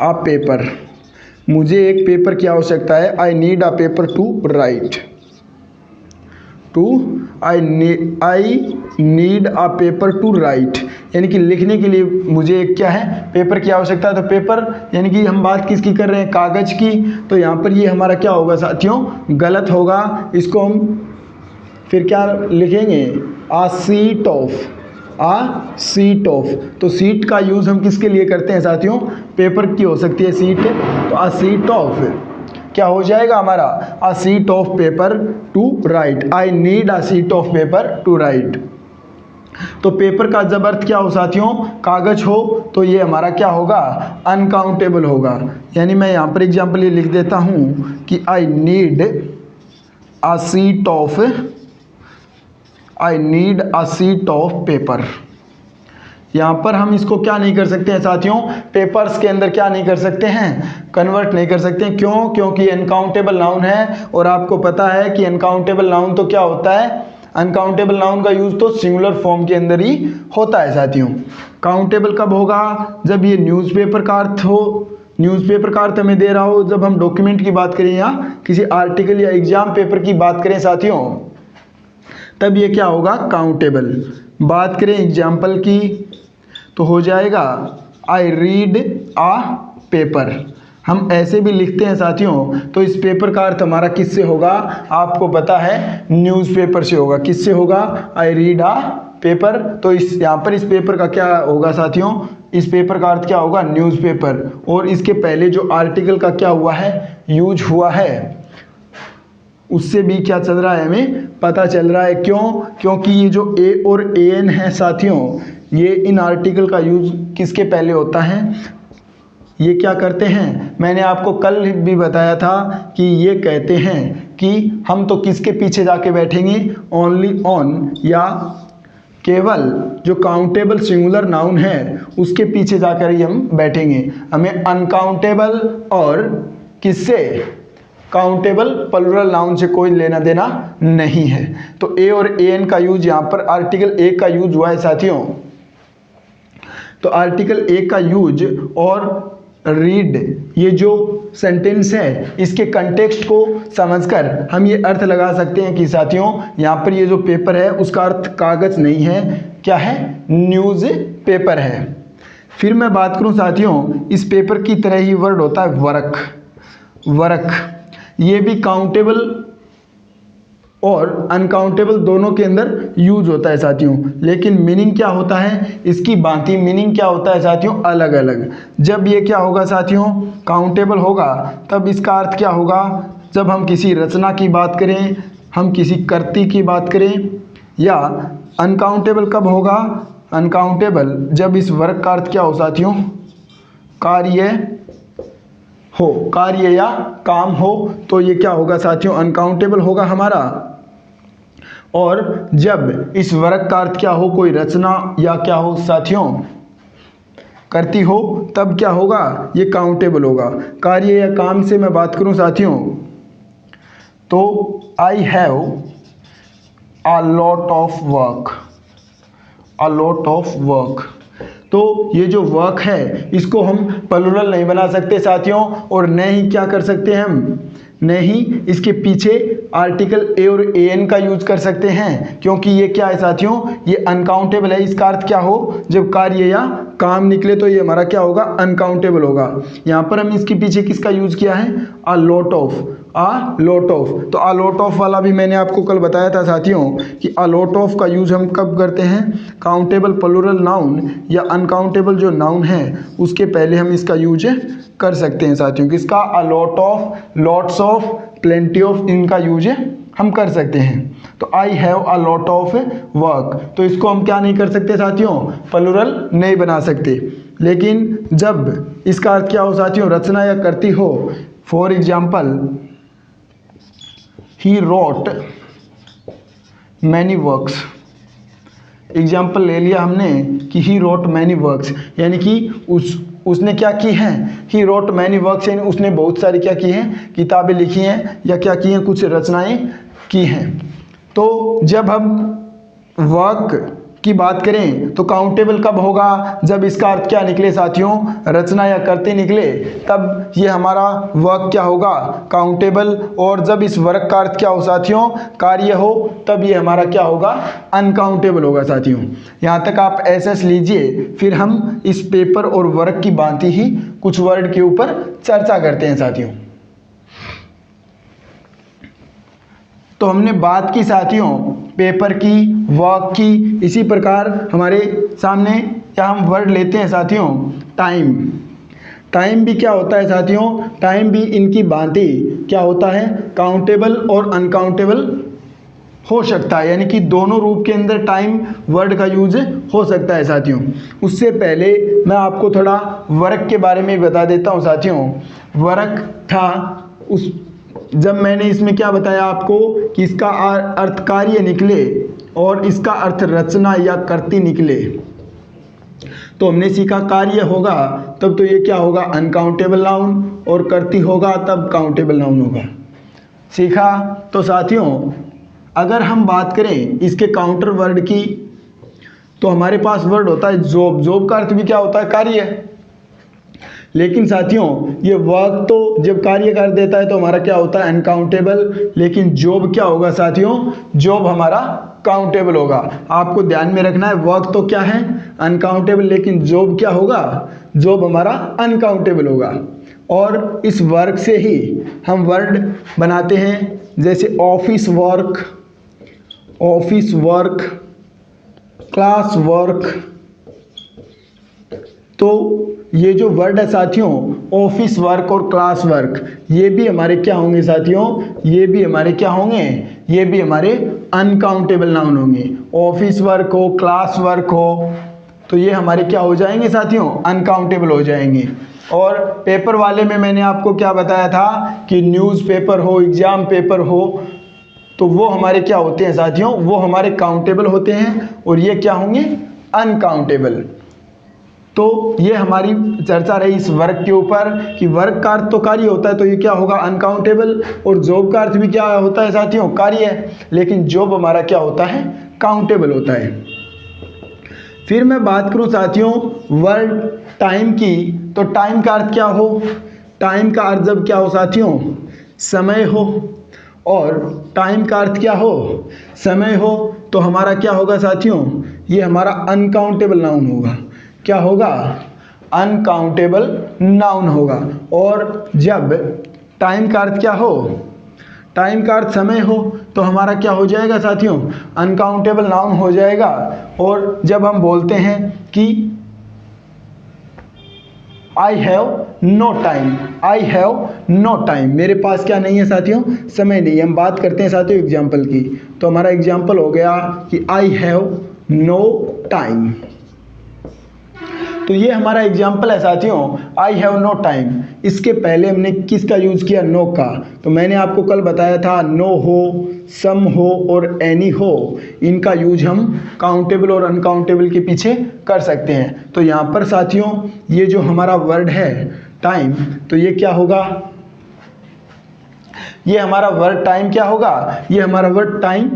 अ पेपर, मुझे एक पेपर की आवश्यकता है, I need a paper two right, I need a paper two right, यानी कि लिखने के लिए मुझे एक क्या है पेपर की आवश्यकता है। तो पेपर यानी कि हम बात किसकी कर रहे हैं, कागज की। तो यहाँ पर ये हमारा क्या होगा साथियों गलत होगा, इसको हम फिर क्या लिखेंगे a seat of, a seat of. तो सीट का यूज हम किसके लिए करते हैं साथियों, पेपर की हो सकती है सीट, तो आ सीट ऑफ क्या हो जाएगा हमारा अ seat of paper two right, I need a seat of paper two right. तो पेपर का जब अर्थ क्या हो साथियों कागज हो तो ये हमारा क्या होगा अनकाउंटेबल होगा। यानी मैं यहाँ पर एग्जाम्पल ये लिख देता हूँ कि I need a seat of, I need a seat of paper. यहाँ पर हम इसको क्या नहीं कर सकते हैं साथियों, पेपर्स के अंदर क्या नहीं कर सकते हैं, कन्वर्ट नहीं कर सकते हैं। क्यों, क्योंकि अनकाउंटेबल नाउन है और आपको पता है कि अनकाउंटेबल नाउन तो क्या होता है, अनकाउंटेबल नाउन का यूज तो सिंगुलर फॉर्म के अंदर ही होता है साथियों। काउंटेबल कब होगा, जब ये न्यूज़पेपर का अर्थ हो, न्यूज़पेपर का अर्थ हमें दे रहा हो, जब हम डॉक्यूमेंट की बात करें या किसी आर्टिकल या एग्जाम पेपर की बात करें साथियों, तब ये क्या होगा काउंटेबल। बात करें एग्जाम्पल की तो हो जाएगा आई रीड आ पेपर। हम ऐसे भी लिखते हैं साथियों, तो इस पेपर का अर्थ हमारा किससे होगा, आपको पता है न्यूज़पेपर से होगा। किससे होगा, आई रीड आ पेपर। तो इस यहाँ पर इस पेपर का क्या होगा साथियों, इस पेपर का अर्थ क्या होगा न्यूज़पेपर। और इसके पहले जो आर्टिकल का क्या हुआ है यूज हुआ है, उससे भी क्या चल रहा है हमें पता चल रहा है। क्यों, क्योंकि ये जो ए और ए एन है साथियों, ये इन आर्टिकल का यूज किसके पहले होता है, ये क्या करते हैं, मैंने आपको कल भी बताया था कि ये कहते हैं कि हम तो किसके पीछे जाके बैठेंगे, ओनली ऑन, या केवल जो काउंटेबल सिंगुलर नाउन है उसके पीछे जाकर ही हम बैठेंगे। हमें अनकाउंटेबल और किससे, काउंटेबल प्लुरल नाउन से कोई लेना देना नहीं है। तो ए और ए एन का यूज यहाँ पर आर्टिकल ए का यूज हुआ है साथियों। तो आर्टिकल ए का यूज और रीड, ये जो सेंटेंस है इसके कंटेक्स्ट को समझकर हम ये अर्थ लगा सकते हैं कि साथियों यहाँ पर ये जो पेपर है उसका अर्थ कागज नहीं है, क्या है न्यूज़ पेपर है। फिर मैं बात करूँ साथियों, इस पेपर की तरह ही वर्ड होता है वर्क। वर्क ये भी काउंटेबल और अनकाउंटेबल दोनों के अंदर यूज होता है साथियों, लेकिन मीनिंग क्या होता है इसकी भांति मीनिंग क्या होता है साथियों अलग अलग। जब ये क्या होगा साथियों काउंटेबल होगा तब इसका अर्थ क्या होगा, जब हम किसी रचना की बात करें, हम किसी कृति की बात करें, या अनकाउंटेबल कब होगा, अनकाउंटेबल जब इस वर्ग का अर्थ क्या हो साथियों कार्य हो, कार्य या काम हो, तो ये क्या होगा साथियों अनकाउंटेबल होगा हमारा। और जब इस वर्ग का अर्थ क्या हो कोई रचना या क्या हो साथियों करती हो, तब क्या होगा ये काउंटेबल होगा। कार्य या काम से मैं बात करूं साथियों तो I have a lot of work, a lot of work. तो ये जो वर्क है इसको हम प्लूरल नहीं बना सकते साथियों, और न ही क्या कर सकते हैं हम, न ही इसके पीछे आर्टिकल ए और ए एन का यूज कर सकते हैं, क्योंकि ये क्या है साथियों ये अनकाउंटेबल है। इसका अर्थ क्या हो जब कार्य या काम निकले तो ये हमारा क्या होगा अनकाउंटेबल होगा। यहाँ पर हम इसके पीछे किसका यूज किया है a lot of, a lot of. तो अ लॉट ऑफ वाला भी मैंने आपको कल बताया था साथियों कि अ लॉट ऑफ का यूज हम कब करते हैं, काउंटेबल प्लूरल नाउन या अनकाउंटेबल जो नाउन है उसके पहले हम इसका यूज कर सकते हैं साथियों। किसका a lot of, lots of, plenty of, इनका यूज हम कर सकते हैं। तो I have a lot of work, तो इसको हम क्या नहीं कर सकते साथियों प्लूरल नहीं बना सकते। लेकिन जब इसका अर्थ क्या हो साथियों रचना या करती हो, for example he wrote many works, example ले लिया हमने कि ही रोट मैनी वर्क्स, यानी कि उसने क्या की हैं ही रोट मैनी वर्क्स, यानी उसने बहुत सारी क्या की हैं किताबें लिखी हैं या क्या की हैं कुछ रचनाएं की हैं। तो जब हम वर्क की बात करें तो काउंटेबल कब होगा, जब इसका अर्थ क्या निकले साथियों रचना या करते निकले, तब ये हमारा वर्क क्या होगा काउंटेबल। और जब इस वर्क का अर्थ क्या हो साथियों कार्य हो, तब ये हमारा क्या होगा अनकाउंटेबल होगा साथियों। यहाँ तक आप एसएस लीजिए, फिर हम इस पेपर और वर्क की भांति ही कुछ वर्ड के ऊपर चर्चा करते हैं साथियों। तो हमने बात की साथियों पेपर की, वर्क की, इसी प्रकार हमारे सामने क्या हम वर्ड लेते हैं साथियों टाइम। टाइम भी क्या होता है साथियों, टाइम भी इनकी भांति क्या होता है काउंटेबल और अनकाउंटेबल हो सकता है, यानी कि दोनों रूप के अंदर टाइम वर्ड का यूज हो सकता है साथियों। उससे पहले मैं आपको थोड़ा वर्क के बारे में बता देता हूँ साथियों। वर्क था उस जब मैंने इसमें क्या बताया आपको कि इसका अर्थ कार्य निकले और इसका अर्थ रचना या करती निकले, तो हमने सीखा कार्य होगा तब तो ये क्या होगा अनकाउंटेबल नाउन, और करती होगा तब काउंटेबल नाउन होगा। सीखा। तो साथियों अगर हम बात करें इसके काउंटर वर्ड की, तो हमारे पास वर्ड होता है जॉब। जॉब का अर्थ भी क्या होता है कार्य। लेकिन साथियों ये वर्क तो जब कार्य कर देता है तो हमारा क्या होता है अनकाउंटेबल, लेकिन जॉब क्या होगा साथियों जॉब हमारा काउंटेबल होगा। आपको ध्यान में रखना है वर्क तो क्या है अनकाउंटेबल, लेकिन जॉब क्या होगा जॉब हमारा अनकाउंटेबल होगा। और इस वर्क से ही हम वर्ड बनाते हैं, जैसे office work, office work, class work. तो ये जो वर्ड है साथियों ऑफिस वर्क और क्लास वर्क, ये भी हमारे क्या होंगे साथियों, ये भी हमारे क्या होंगे, ये भी हमारे अनकाउंटेबल नाउन होंगे। ऑफिस वर्क हो, क्लास वर्क हो, तो ये हमारे क्या हो जाएंगे साथियों अनकाउंटेबल हो जाएंगे। और पेपर वाले में मैंने आपको क्या बताया था कि न्यूज़पेपर हो, एग्जाम पेपर हो, तो वो हमारे क्या होते हैं साथियों वो हमारे काउंटेबल होते हैं, और ये क्या होंगे अनकाउंटेबल। तो ये हमारी चर्चा रही इस वर्क के ऊपर कि वर्क का अर्थ तो कार्य होता है तो ये क्या होगा अनकाउंटेबल, और जॉब का अर्थ भी क्या होता है साथियों कार्य है, लेकिन जॉब हमारा क्या होता है काउंटेबल होता है। फिर मैं बात करूं साथियों वर्ड टाइम की, तो टाइम का अर्थ क्या हो, टाइम का अर्थ जब क्या हो साथियों समय हो, और टाइम का अर्थ क्या हो समय हो, तो हमारा क्या होगा साथियों ये हमारा अनकाउंटेबल नाउन होगा। क्या होगा अनकाउंटेबल नाउन होगा। और जब टाइम का अर्थ क्या हो, टाइम का अर्थ समय हो तो हमारा क्या हो जाएगा साथियों, अनकाउंटेबल नाउन हो जाएगा। और जब हम बोलते हैं कि I have no time, I have no time, मेरे पास क्या नहीं है साथियों, समय नहीं है। हम बात करते हैं साथियों एग्जाम्पल की, तो हमारा एग्जाम्पल हो गया कि आई हैव नो टाइम। तो ये हमारा एग्जाम्पल है साथियों, आई हैव नो टाइम। इसके पहले हमने किसका यूज़ किया, नो का। तो मैंने आपको कल बताया था नो हो, सम हो और एनी हो, इनका यूज हम काउंटेबल और अनकाउंटेबल के पीछे कर सकते हैं। तो यहाँ पर साथियों ये जो हमारा वर्ड है टाइम, तो ये क्या होगा, ये हमारा वर्ड टाइम क्या होगा, ये हमारा वर्ड टाइम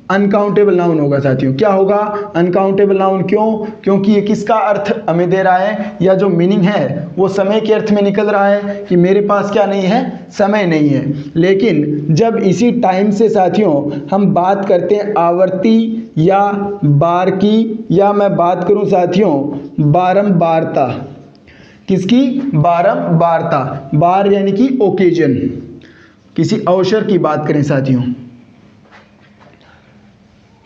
अनकाउंटेबल नाउन होगा साथियों। क्या होगा, अनकाउंटेबल नाउन। क्यों, क्योंकि ये किसका अर्थ हमें दे रहा है, या जो मीनिंग है वो समय के अर्थ में निकल रहा है कि मेरे पास क्या नहीं है, समय नहीं है। लेकिन जब इसी टाइम से साथियों हम बात करते हैं आवर्ती या बार की, या मैं बात करूं साथियों बारंबारता, किसकी, बारंबारता, बार यानी कि ओकेजन, किसी अवसर की बात करें साथियों,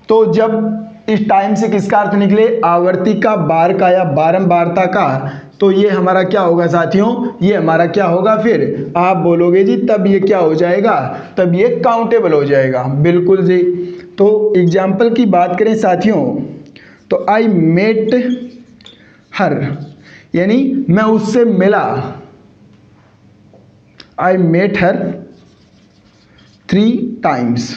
तो जब इस टाइम से किसका अर्थ निकले, आवर्ती का, बार का या बारंबारता का, तो ये हमारा क्या होगा साथियों, ये हमारा क्या होगा, फिर आप बोलोगे जी तब ये क्या हो जाएगा, तब ये काउंटेबल हो जाएगा। बिल्कुल जी। तो एग्जाम्पल की बात करें साथियों, तो आई मेट हर, यानी मैं उससे मिला, I met her 3 times,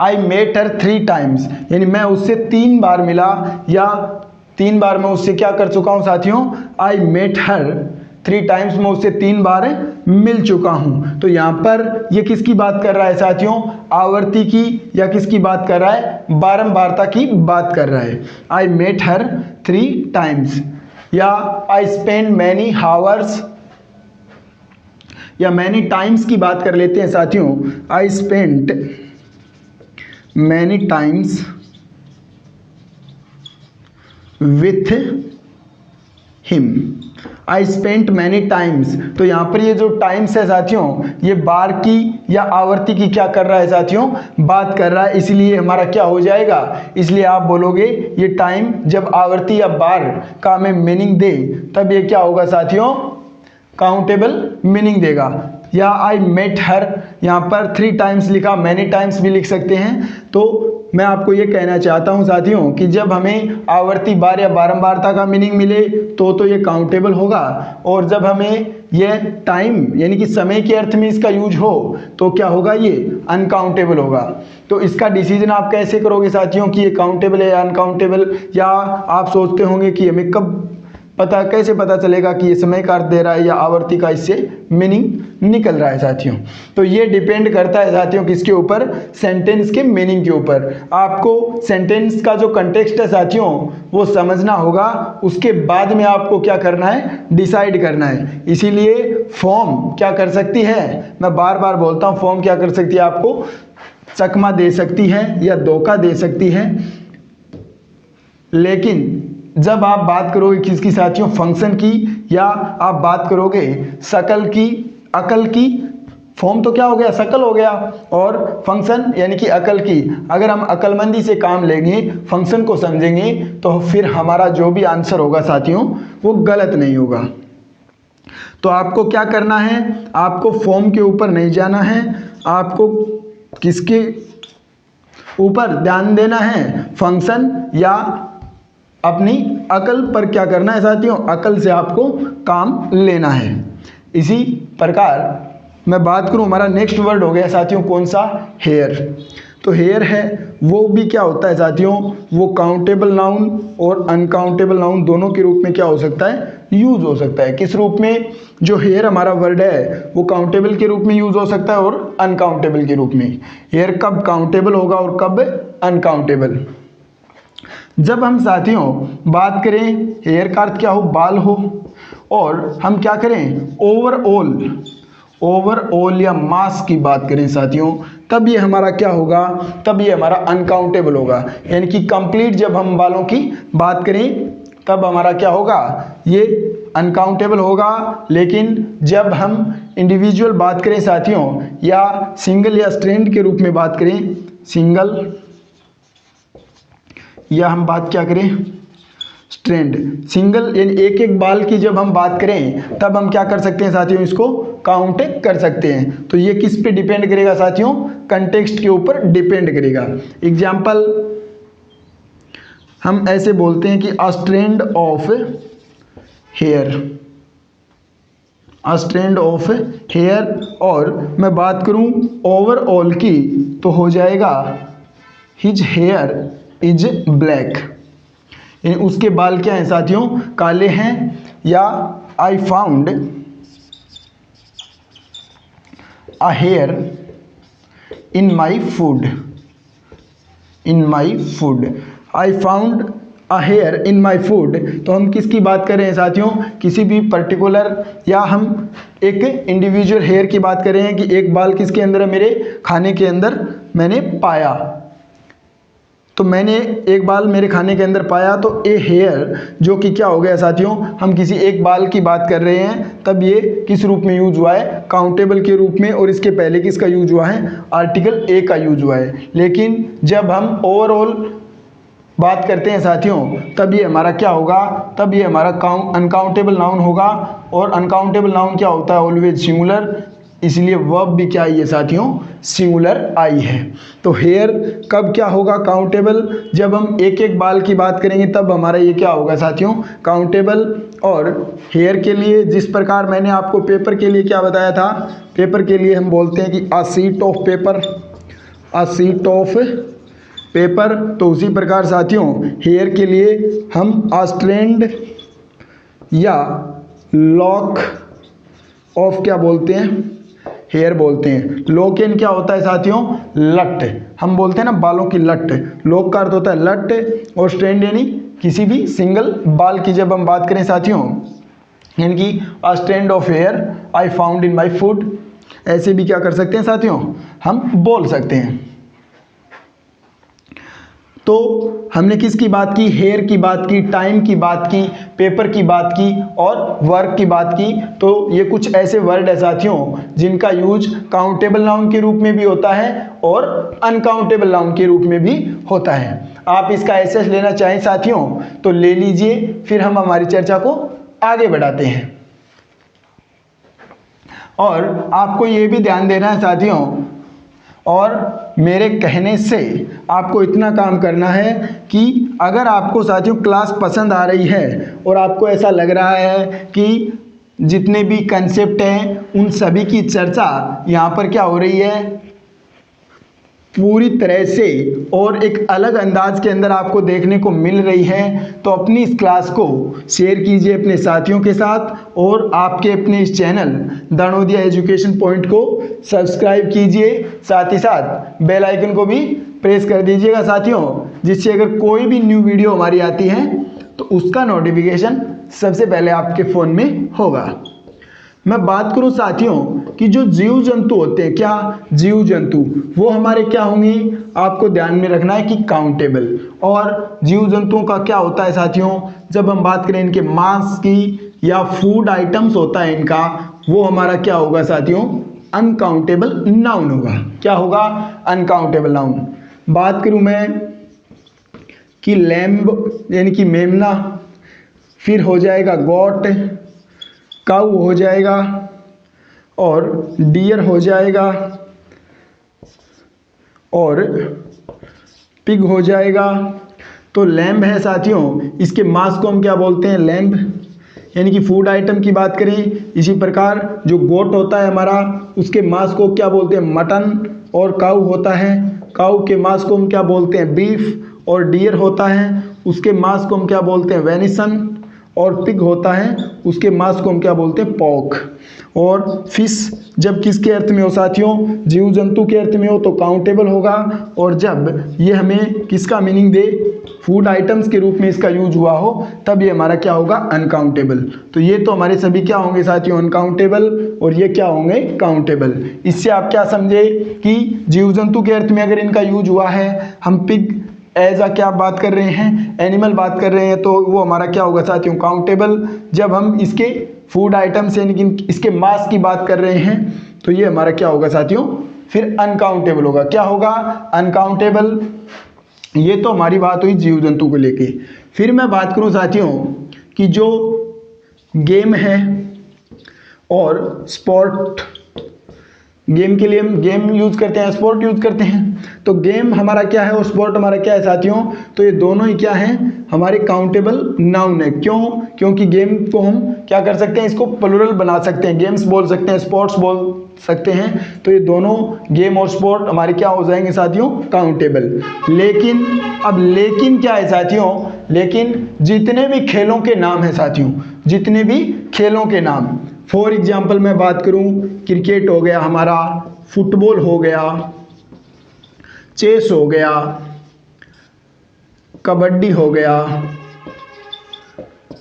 I met her 3 times, यानी मैं उससे 3 बार मिला, या 3 बार मैं उससे क्या कर चुका हूं साथियों, आई मेट हर 3 times, मैं उससे 3 बार मिल चुका हूं। तो यहां पर ये किसकी बात कर रहा है साथियों, आवर्ती की, या किसकी बात कर रहा है, बारंबारता की बात कर रहा है। आई मेट हर 3 times, या आई स्पेंड मैनी हावर्स, या मैनी टाइम्स की बात कर लेते हैं साथियों, I spent many times with him, I spent many times. तो यहां पर ये जो टाइम्स है साथियों, ये बार की या आवर्ती की क्या कर रहा है साथियों, बात कर रहा है, इसलिए हमारा क्या हो जाएगा, इसलिए आप बोलोगे ये टाइम जब आवर्ती या बार का हमें मीनिंग दे तब ये क्या होगा साथियों, काउंटेबल मीनिंग देगा। या आई मेट हर, यहाँ पर 3 times लिखा, मैनी टाइम्स भी लिख सकते हैं। तो मैं आपको ये कहना चाहता हूँ साथियों कि जब हमें आवर्ती, बार या बारंबारता का मीनिंग मिले तो ये काउंटेबल होगा, और जब हमें ये टाइम यानी कि समय के अर्थ में इसका यूज हो तो क्या होगा, ये अनकाउंटेबल होगा। तो इसका डिसीजन आप कैसे करोगे साथियों कि ये काउंटेबल है या अनकाउंटेबल, या आप सोचते होंगे कि हमें कब पता, कैसे पता चलेगा कि ये समय का अर्थ दे रहा है या आवर्ती का इससे मीनिंग निकल रहा है साथियों। तो ये डिपेंड करता है साथियों किसके ऊपर, सेंटेंस के मीनिंग के ऊपर। आपको सेंटेंस का जो कंटेक्स्ट है साथियों वो समझना होगा, उसके बाद में आपको क्या करना है, डिसाइड करना है। इसीलिए फॉर्म क्या कर सकती है, मैं बार बार बोलता हूँ, फॉर्म क्या कर सकती है, आपको चकमा दे सकती है या धोखा दे सकती है। लेकिन जब आप बात करोगे किसकी साथियों, फंक्शन की, या आप बात करोगे शकल की, अकल की, फॉर्म तो क्या हो गया, शकल हो गया, और फंक्शन यानी कि अकल की, अगर हम अकलमंदी से काम लेंगे, फंक्शन को समझेंगे, तो फिर हमारा जो भी आंसर होगा साथियों वो गलत नहीं होगा। तो आपको क्या करना है, आपको फॉर्म के ऊपर नहीं जाना है, आपको किसके ऊपर ध्यान देना है, फंक्शन या अपनी अकल पर क्या करना है साथियों, अकल से आपको काम लेना है। इसी प्रकार मैं बात करूं, हमारा नेक्स्ट वर्ड हो गया साथियों कौन सा, हेयर। तो हेयर है वो भी क्या होता है साथियों, वो काउंटेबल नाउन और अनकाउंटेबल नाउन दोनों के रूप में क्या हो सकता है, यूज हो सकता है। किस रूप में, जो हेयर हमारा वर्ड है वो काउंटेबल के रूप में यूज हो सकता है और अनकाउंटेबल के रूप में। हेयर कब काउंटेबल होगा और कब अनकाउंटेबल, जब हम साथियों बात करें हेयर का अर्थ क्या हो, बाल हो, और हम क्या करें ओवरऑल या मास की बात करें साथियों, तब ये हमारा क्या होगा, तब ये हमारा अनकाउंटेबल होगा। यानी कि कंप्लीट जब हम बालों की बात करें तब हमारा क्या होगा, ये अनकाउंटेबल होगा। लेकिन जब हम इंडिविजुअल बात करें साथियों, या सिंगल या स्ट्रैंड के रूप में बात करें, सिंगल या हम बात क्या करें, स्ट्रैंड। सिंगल यानी एक एक बाल की जब हम बात करें तब हम क्या कर सकते हैं साथियों, इसको काउंट कर सकते हैं। तो ये किस पे डिपेंड करेगा साथियों, कंटेक्स्ट के ऊपर डिपेंड करेगा। एग्जाम्पल हम ऐसे बोलते हैं कि a strand of hair, a strand of hair, और मैं बात करूं ओवरऑल की तो हो जाएगा हिज हेयर इज ब्लैक, यानी उसके बाल क्या हैं साथियों, काले हैं। या I found a here in my food, in my food, I found a here in my food. तो हम किसकी बात कर रहे हैं साथियों, किसी भी पर्टिकुलर या हम एक इंडिविजुअल हेयर की बात कर रहे हैं कि एक बाल किसके अंदर है, मेरे खाने के अंदर मैंने पाया। तो मैंने एक बाल मेरे खाने के अंदर पाया, तो ए हेयर जो कि क्या हो गया साथियों, हम किसी एक बाल की बात कर रहे हैं, तब ये किस रूप में यूज हुआ है, काउंटेबल के रूप में, और इसके पहले किसका यूज हुआ है, आर्टिकल ए का यूज हुआ है। लेकिन जब हम ओवरऑल बात करते हैं साथियों, तब ये हमारा क्या होगा, तब ये हमारा अनकाउंटेबल नाउन होगा। और अनकाउंटेबल नाउन क्या होता है, ऑलवेज सिंगुलर, इसलिए वर्ब भी क्या आई है साथियों, सिंगुलर आई है। तो हेयर कब क्या होगा काउंटेबल, जब हम एक एक बाल की बात करेंगे तब हमारा ये क्या होगा साथियों, काउंटेबल। और हेयर के लिए जिस प्रकार मैंने आपको पेपर के लिए क्या बताया था, पेपर के लिए हम बोलते हैं कि a sheet of paper, a sheet of paper. तो उसी प्रकार साथियों हेयर के लिए हम अ स्ट्रैंड या लॉक ऑफ क्या बोलते हैं, हेयर बोलते हैं। लॉक इन क्या होता है साथियों, लट, हम बोलते हैं ना बालों की लट, लॉक का अर्थ होता है लट, और स्ट्रैंड यानी किसी भी सिंगल बाल की जब हम बात करें साथियों, यानी कि a strand of hair I found in my food, ऐसे भी क्या कर सकते हैं साथियों, हम बोल सकते हैं। तो हमने किसकी बात की, हेयर की बात की, टाइम की बात की, पेपर की बात की और वर्क की बात की। तो ये कुछ ऐसे वर्ड है साथियों जिनका यूज काउंटेबल नाउन के रूप में भी होता है और अनकाउंटेबल नाउन के रूप में भी होता है। आप इसका एसेस लेना चाहें साथियों तो ले लीजिए, फिर हम हमारी चर्चा को आगे बढ़ाते हैं। और आपको ये भी ध्यान देना है साथियों, और मेरे कहने से आपको इतना काम करना है कि अगर आपको साथियों क्लास पसंद आ रही है और आपको ऐसा लग रहा है कि जितने भी कंसेप्ट हैं उन सभी की चर्चा यहाँ पर क्या हो रही है पूरी तरह से और एक अलग अंदाज के अंदर आपको देखने को मिल रही है, तो अपनी इस क्लास को शेयर कीजिए अपने साथियों के साथ और आपके अपने इस channel the Navodaya education point को सब्सक्राइब कीजिए। साथ ही साथ बेल आइकन को भी प्रेस कर दीजिएगा साथियों, जिससे अगर कोई भी न्यू वीडियो हमारी आती है तो उसका नोटिफिकेशन सबसे पहले आपके फ़ोन में होगा। मैं बात करूं साथियों कि जो जीव जंतु होते हैं, क्या जीव जंतु वो हमारे क्या होंगे, आपको ध्यान में रखना है कि काउंटेबल। और जीव जंतुओं का क्या होता है साथियों, जब हम बात करें इनके मांस की या फूड आइटम्स होता है इनका, वो हमारा क्या होगा साथियों, अनकाउंटेबल नाउन होगा। क्या होगा, अनकाउंटेबल नाउन। बात करूं मैं कि लैम्ब यानी कि मेमना, फिर हो जाएगा गॉट, काऊ हो जाएगा और डियर हो जाएगा और पिग हो जाएगा। तो लैम्ब है साथियों, इसके मांस को हम क्या बोलते हैं, लैम्ब, यानी कि फूड आइटम की बात करें। इसी प्रकार जो गोट होता है हमारा, उसके मांस को क्या बोलते हैं, मटन। और काऊ होता है, काऊ के मांस को हम क्या बोलते हैं, बीफ। और डियर होता है, उसके मांस को हम क्या बोलते हैं, वेनिसन। और पिग होता है, उसके मांस को हम क्या बोलते हैं, पॉक। और फिश जब किसके अर्थ में हो साथियों, जीव जंतु के अर्थ में हो तो काउंटेबल होगा, और जब ये हमें किसका मीनिंग दे, फूड आइटम्स के रूप में इसका यूज हुआ हो, तब ये हमारा क्या होगा, अनकाउंटेबल। तो ये तो हमारे सभी क्या होंगे साथियों, अनकाउंटेबल, और ये क्या होंगे, काउंटेबल। इससे आप क्या समझे कि जीव जंतु के अर्थ में अगर इनका यूज हुआ है, हम पिग एज आ क्या बात कर रहे हैं, एनिमल बात कर रहे हैं, तो वो हमारा क्या होगा साथियों, काउंटेबल। जब हम इसके फूड आइटम्स यानी कि इसके मास की बात कर रहे हैं, तो ये हमारा क्या होगा साथियों, फिर अनकाउंटेबल होगा। क्या होगा, अनकाउंटेबल। ये तो हमारी बात हुई जीव जंतु को लेके। फिर मैं बात करूं साथियों कि जो गेम है और स्पोर्ट, गेम के लिए हम गेम यूज करते हैं, स्पोर्ट यूज करते हैं, तो गेम हमारा क्या है और स्पोर्ट हमारा क्या है साथियों, तो ये दोनों ही क्या हैं, हमारे काउंटेबल नाउन है। क्यों, क्योंकि गेम को हम क्या कर सकते हैं, इसको प्लुरल बना सकते हैं, गेम्स बोल सकते हैं, स्पोर्ट्स बोल सकते हैं, तो ये दोनों गेम और स्पोर्ट हमारे क्या हो जाएंगे साथियों, काउंटेबल। लेकिन अब लेकिन क्या है साथियों, लेकिन जितने भी खेलों के नाम है साथियों, जितने भी खेलों के नाम, फॉर एग्जाम्पल मैं बात करूं, क्रिकेट हो गया हमारा, फुटबॉल हो गया, चेस हो गया, कबड्डी हो गया,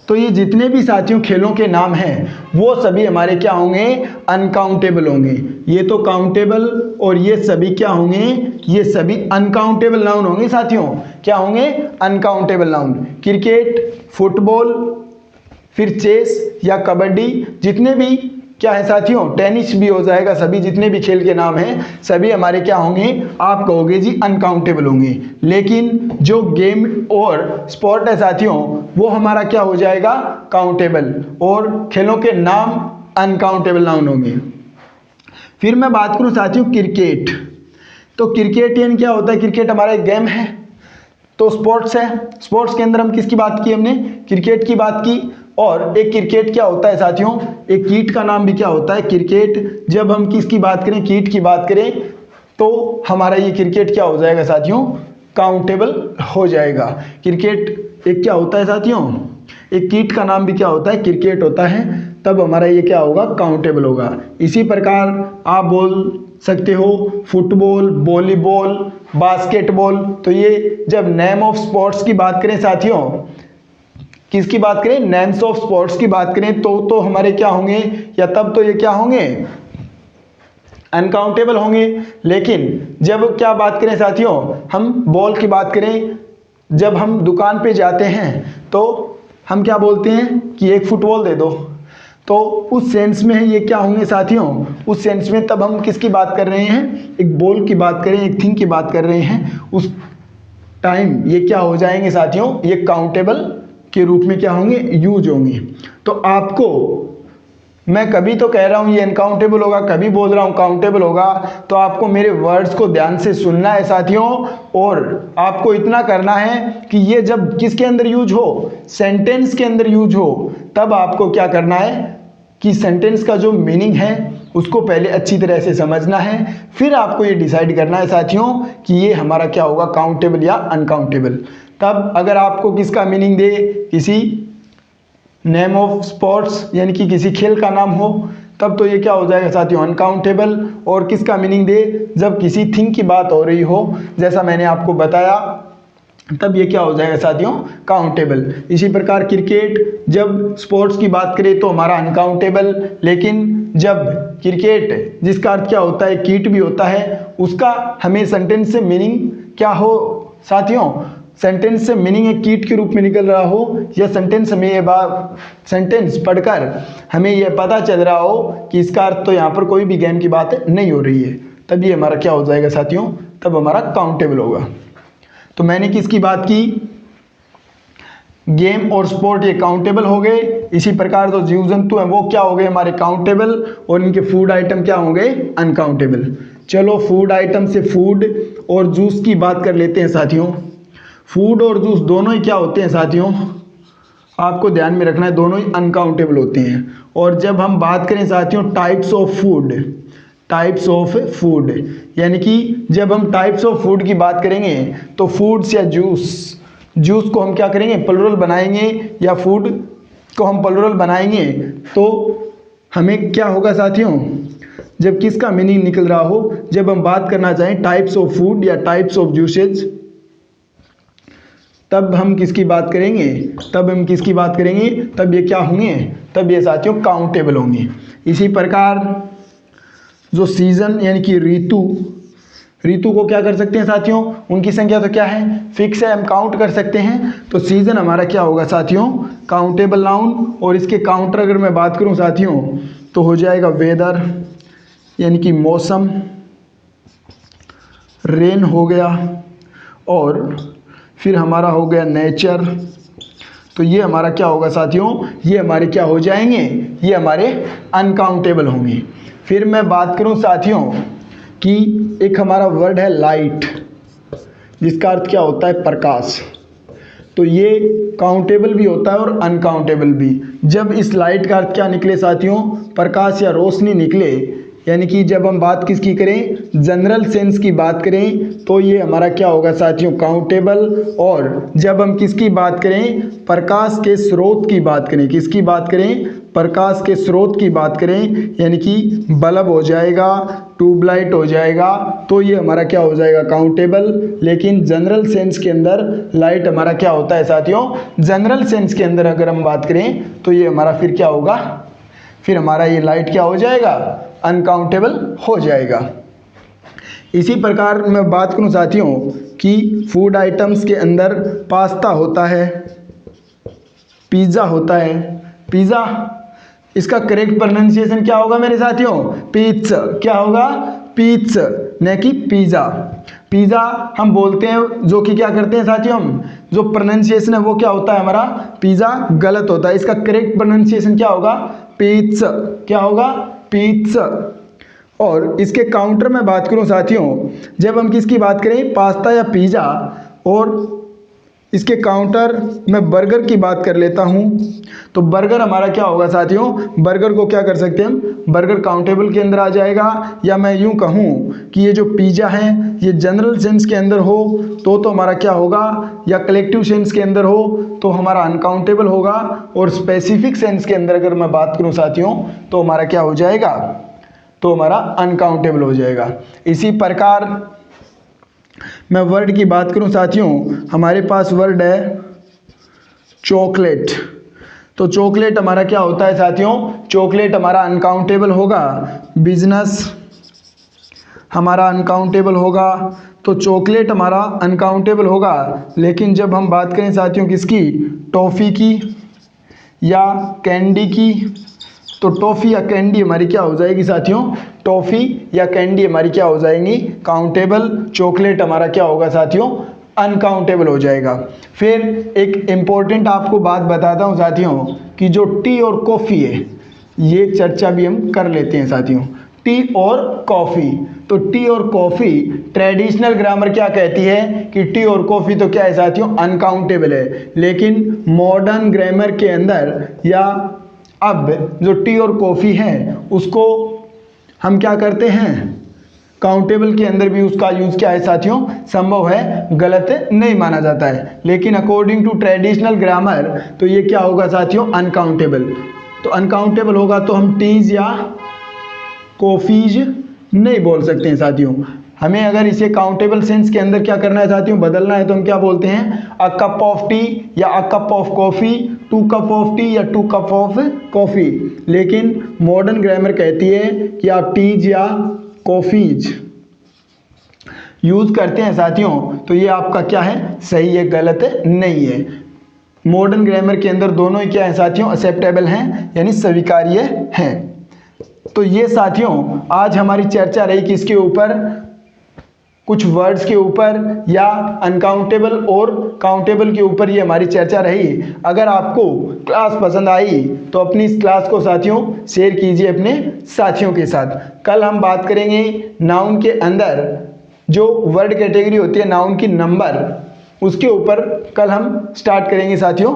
तो ये जितने भी साथियों खेलों के नाम हैं वो सभी हमारे क्या होंगे, अनकाउंटेबल होंगे। ये तो काउंटेबल और ये सभी क्या होंगे, ये सभी अनकाउंटेबल नाउन होंगे साथियों। क्या होंगे, अनकाउंटेबल नाउन। क्रिकेट, फुटबॉल, फिर चेस या कबड्डी, जितने भी क्या है साथियों, टेनिस भी हो जाएगा, सभी जितने भी खेल के नाम हैं सभी हमारे क्या होंगे, आप कहोगे जी अनकाउंटेबल होंगे। लेकिन जो गेम और स्पोर्ट है साथियों वो हमारा क्या हो जाएगा, काउंटेबल, और खेलों के नाम अनकाउंटेबल नाउन होंगे। फिर मैं बात करूं साथियों क्रिकेट, तो क्रिकेट यानी क्या होता है, क्रिकेट हमारा एक गेम है, तो स्पोर्ट्स है, स्पोर्ट्स के अंदर हम किसकी बात की, हमने क्रिकेट की बात की। और एक क्रिकेट क्या होता है साथियों, एक कीट का नाम भी क्या होता है, क्रिकेट। जब हम किसकी बात करें, कीट की बात करें, तो हमारा ये क्रिकेट क्या हो जाएगा साथियों, काउंटेबल हो जाएगा। क्रिकेट एक क्या होता है साथियों, एक कीट का नाम भी क्या होता है, क्रिकेट होता है, तब हमारा ये क्या होगा, काउंटेबल होगा। इसी प्रकार आप बोल सकते हो फुटबॉल, वॉलीबॉल, बास्केटबॉल, तो ये जब नेम ऑफ स्पोर्ट्स की बात करें साथियों, किसकी बात करें, नेम्स ऑफ स्पोर्ट्स की बात करें, तो हमारे क्या होंगे, या तब तो ये क्या होंगे, अनकाउंटेबल होंगे। लेकिन जब क्या बात करें साथियों, हम बॉल की बात करें, जब हम दुकान पे जाते हैं तो हम क्या बोलते हैं कि एक फुटबॉल दे दो, तो उस सेंस में ये क्या होंगे साथियों, उस सेंस में तब हम किसकी बात कर रहे हैं, एक बॉल की बात करें, एक थिंग की बात कर रहे हैं, उस टाइम ये क्या हो जाएंगे साथियों, ये काउंटेबल के रूप में क्या होंगे, यूज होंगे। तो आपको मैं कभी तो कह रहा हूं ये अनकाउंटेबल होगा, कभी बोल रहा हूं काउंटेबल होगा, तो आपको मेरे वर्ड्स को ध्यान से सुनना है साथियों, और आपको इतना करना है कि ये जब किसके अंदर यूज हो, सेंटेंस के अंदर यूज हो, तब आपको क्या करना है कि सेंटेंस का जो मीनिंग है उसको पहले अच्छी तरह से समझना है, फिर आपको ये डिसाइड करना है साथियों कि ये हमारा क्या होगा, काउंटेबल या अनकाउंटेबल। तब अगर आपको किसका मीनिंग दे, किसी नेम ऑफ स्पोर्ट्स यानी कि किसी खेल का नाम हो, तब तो ये क्या हो जाएगा साथियों, अनकाउंटेबल। और किसका मीनिंग दे, जब किसी थिंग की बात हो रही हो, जैसा मैंने आपको बताया, तब ये क्या हो जाएगा साथियों, काउंटेबल। इसी प्रकार क्रिकेट जब स्पोर्ट्स की बात करें तो हमारा अनकाउंटेबल, लेकिन जब क्रिकेट जिसका अर्थ क्या होता है, कीट भी होता है, उसका हमें सेंटेंस से मीनिंग क्या हो साथियों, सेंटेंस से मीनिंग एक कीट के रूप में निकल रहा हो, या सेंटेंस हमें ये बात सेंटेंस पढ़कर हमें यह पता चल रहा हो कि इसका अर्थ तो यहाँ पर कोई भी गेम की बात नहीं हो रही है, तब ये हमारा क्या हो जाएगा साथियों, तब हमारा काउंटेबल होगा। तो मैंने किसकी बात की, गेम और स्पोर्ट ये काउंटेबल हो गए। इसी प्रकार जो जीव जंतु हैं वो क्या हो गए हमारे काउंटेबल, और इनके फूड आइटम क्या हो गए, अनकाउंटेबल। चलो फूड आइटम से फूड और जूस की बात कर लेते हैं साथियों। फूड और जूस दोनों ही क्या होते हैं साथियों, आपको ध्यान में रखना है, दोनों ही अनकाउंटेबल होते हैं। और जब हम बात करें साथियों types of food, types of food यानी कि जब हम टाइप्स ऑफ फूड की बात करेंगे तो फूड्स या जूस, जूस को हम क्या करेंगे, प्लुरल बनाएंगे, या फूड को हम प्लुरल बनाएंगे, तो हमें क्या होगा साथियों, जब किसका मीनिंग निकल रहा हो, जब हम बात करना चाहें टाइप्स ऑफ फूड या टाइप्स ऑफ जूसेज, तब हम किसकी बात करेंगे, तब हम किसकी बात करेंगे, तब ये क्या होंगे, तब ये साथियों काउंटेबल होंगे। इसी प्रकार जो सीजन यानी कि ऋतु, ऋतु को क्या कर सकते हैं साथियों, उनकी संख्या तो क्या है, फिक्स है, हम काउंट कर सकते हैं। तो सीजन हमारा क्या होगा साथियों, काउंटेबल नाउन, और इसके काउंटर अगर मैं बात करूं साथियों तो हो जाएगा वेदर यानी कि मौसम, रेन हो गया, और फिर हमारा हो गया नेचर। तो ये हमारा क्या होगा साथियों, ये हमारे क्या हो जाएंगे, ये हमारे अनकाउंटेबल होंगे। फिर मैं बात करूं साथियों कि एक हमारा वर्ड है लाइट, जिसका अर्थ क्या होता है प्रकाश। तो ये काउंटेबल भी होता है और अनकाउंटेबल भी। जब इस लाइट का अर्थ क्या निकले साथियों, प्रकाश या रोशनी निकले, यानी कि जब हम बात किसकी करें, जनरल सेंस की बात करें, तो ये हमारा क्या होगा साथियों, काउंटेबल। और जब हम किसकी बात करें, प्रकाश के स्रोत की बात करें, किसकी बात करें, प्रकाश के स्रोत की बात करें, यानी कि बल्ब हो जाएगा, ट्यूबलाइट हो जाएगा, तो ये हमारा क्या हो जाएगा, काउंटेबल। लेकिन जनरल सेंस के अंदर लाइट हमारा क्या होता है साथियों, जनरल सेंस के अंदर अगर हम बात करें तो ये हमारा फिर क्या होगा, फिर हमारा ये लाइट क्या हो जाएगा, अनकाउंटेबल हो जाएगा। इसी प्रकार मैं बात करूं साथियों कि फूड आइटम्स के अंदर पास्ता होता है, पिज़्ज़ा होता है। पिज़्ज़ा, इसका करेक्ट प्रोनाउंसिएशन क्या होगा मेरे साथियों, पिज़्ज़ा। क्या होगा, पिज़्ज़ा, न कि पिज़्ज़ा। पिज़्ज़ा हम बोलते हैं, जो कि क्या करते हैं साथियों, हम जो प्रोनाउंसिएशन है वो क्या होता है हमारा, पिज़्ज़ा गलत होता है। इसका करेक्ट प्रोनाउंसिएशन क्या होगा, पिज़्ज़ा। क्या होगा, पिज़्ज़ा। और इसके काउंटर में बात करूं साथियों, जब हम किसकी बात करें, पास्ता या पिज़्ज़ा, और इसके काउंटर में बर्गर की बात कर लेता हूं, तो बर्गर हमारा क्या होगा साथियों, बर्गर को क्या कर सकते हैं हम, बर्गर काउंटेबल के अंदर आ जाएगा। या मैं यूं कहूं कि ये जो पिज़्ज़ा है ये जनरल सेंस के अंदर हो तो हमारा क्या होगा, या कलेक्टिव सेंस के अंदर हो तो हमारा अनकाउंटेबल होगा, और स्पेसिफिक सेंस के अंदर अगर मैं बात करूं साथियों तो हमारा क्या हो जाएगा, तो हमारा अनकाउंटेबल हो जाएगा। इसी प्रकार मैं वर्ड की बात करूं साथियों, हमारे पास वर्ड है चॉकलेट। तो चॉकलेट हमारा क्या होता है साथियों, चॉकलेट हमारा अनकाउंटेबल होगा। बिजनेस हमारा अनकाउंटेबल होगा, तो चॉकलेट हमारा अनकाउंटेबल होगा। लेकिन जब हम बात करें साथियों किसकी, टॉफ़ी की या कैंडी की, तो टॉफ़ी या कैंडी हमारी क्या हो जाएगी साथियों, टॉफ़ी या कैंडी हमारी क्या हो जाएंगी, काउंटेबल। चॉकलेट हमारा क्या होगा साथियों, अनकाउंटेबल हो जाएगा। फिर एक इम्पोर्टेंट आपको बात बताता हूँ साथियों कि जो टी और कॉफ़ी है, ये चर्चा भी हम कर लेते हैं साथियों, टी और कॉफ़ी। तो टी और कॉफ़ी ट्रेडिशनल ग्रामर क्या कहती है कि टी और कॉफ़ी तो क्या है साथियों, अनकाउंटेबल है। लेकिन मॉडर्न ग्रामर के अंदर या अब जो टी और कॉफ़ी है उसको हम क्या करते हैं, काउंटेबल के अंदर भी उसका यूज़ क्या है साथियों, संभव है, गलत नहीं माना जाता है। लेकिन अकॉर्डिंग टू ट्रेडिशनल ग्रामर तो ये क्या होगा साथियों, अनकाउंटेबल। तो अनकाउंटेबल होगा तो हम टीज या कॉफ़ीज नहीं बोल सकते हैं साथियों। हमें अगर इसे काउंटेबल सेंस के अंदर क्या करना है साथियों, बदलना है, तो हम क्या बोलते हैं, अ कप ऑफ टी या a cup of coffee, 2 cup of T या 2 कप ऑफ कॉफ़ी। लेकिन मॉडर्न ग्रामर कहती है कि आप टीज या कॉफ़ीज यूज़ करते हैं साथियों, तो ये आपका क्या है, सही है, गलत नहीं है। मॉडर्न ग्रामर के अंदर दोनों ही क्या है साथियों, एक्सेप्टेबल हैं, यानी स्वीकार्य हैं। तो ये साथियों आज हमारी चर्चा रही किसके ऊपर, कुछ वर्ड्स के ऊपर या अनकाउंटेबल और काउंटेबल के ऊपर, ये हमारी चर्चा रही। अगर आपको क्लास पसंद आई तो अपनी इस क्लास को साथियों शेयर कीजिए अपने साथियों के साथ। कल हम बात करेंगे नाउन के अंदर जो वर्ड कैटेगरी होती है नाउन की नंबर, उसके ऊपर कल हम स्टार्ट करेंगे साथियों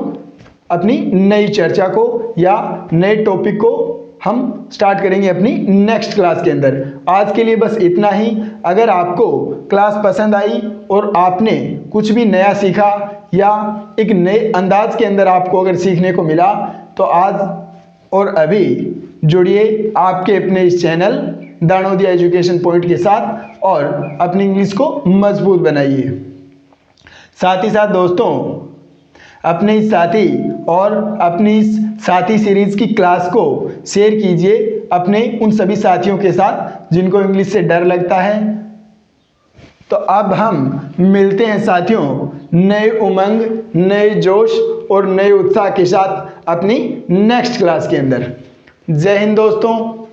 अपनी नई चर्चा को, या नए टॉपिक को हम स्टार्ट करेंगे अपनी नेक्स्ट क्लास के अंदर। आज के लिए बस इतना ही। अगर आपको क्लास पसंद आई और आपने कुछ भी नया सीखा या एक नए अंदाज के अंदर आपको अगर सीखने को मिला, तो आज और अभी जुड़िए आपके अपने इस चैनल दानोदिया एजुकेशन पॉइंट के साथ और अपनी इंग्लिश को मजबूत बनाइए। साथ ही साथ दोस्तों अपने इस साथी और अपनी इस साथी सीरीज की क्लास को शेयर कीजिए अपने उन सभी साथियों के साथ जिनको इंग्लिश से डर लगता है। तो अब हम मिलते हैं साथियों नए उमंग, नए जोश और नए उत्साह के साथ अपनी नेक्स्ट क्लास के अंदर। जय हिंद दोस्तों।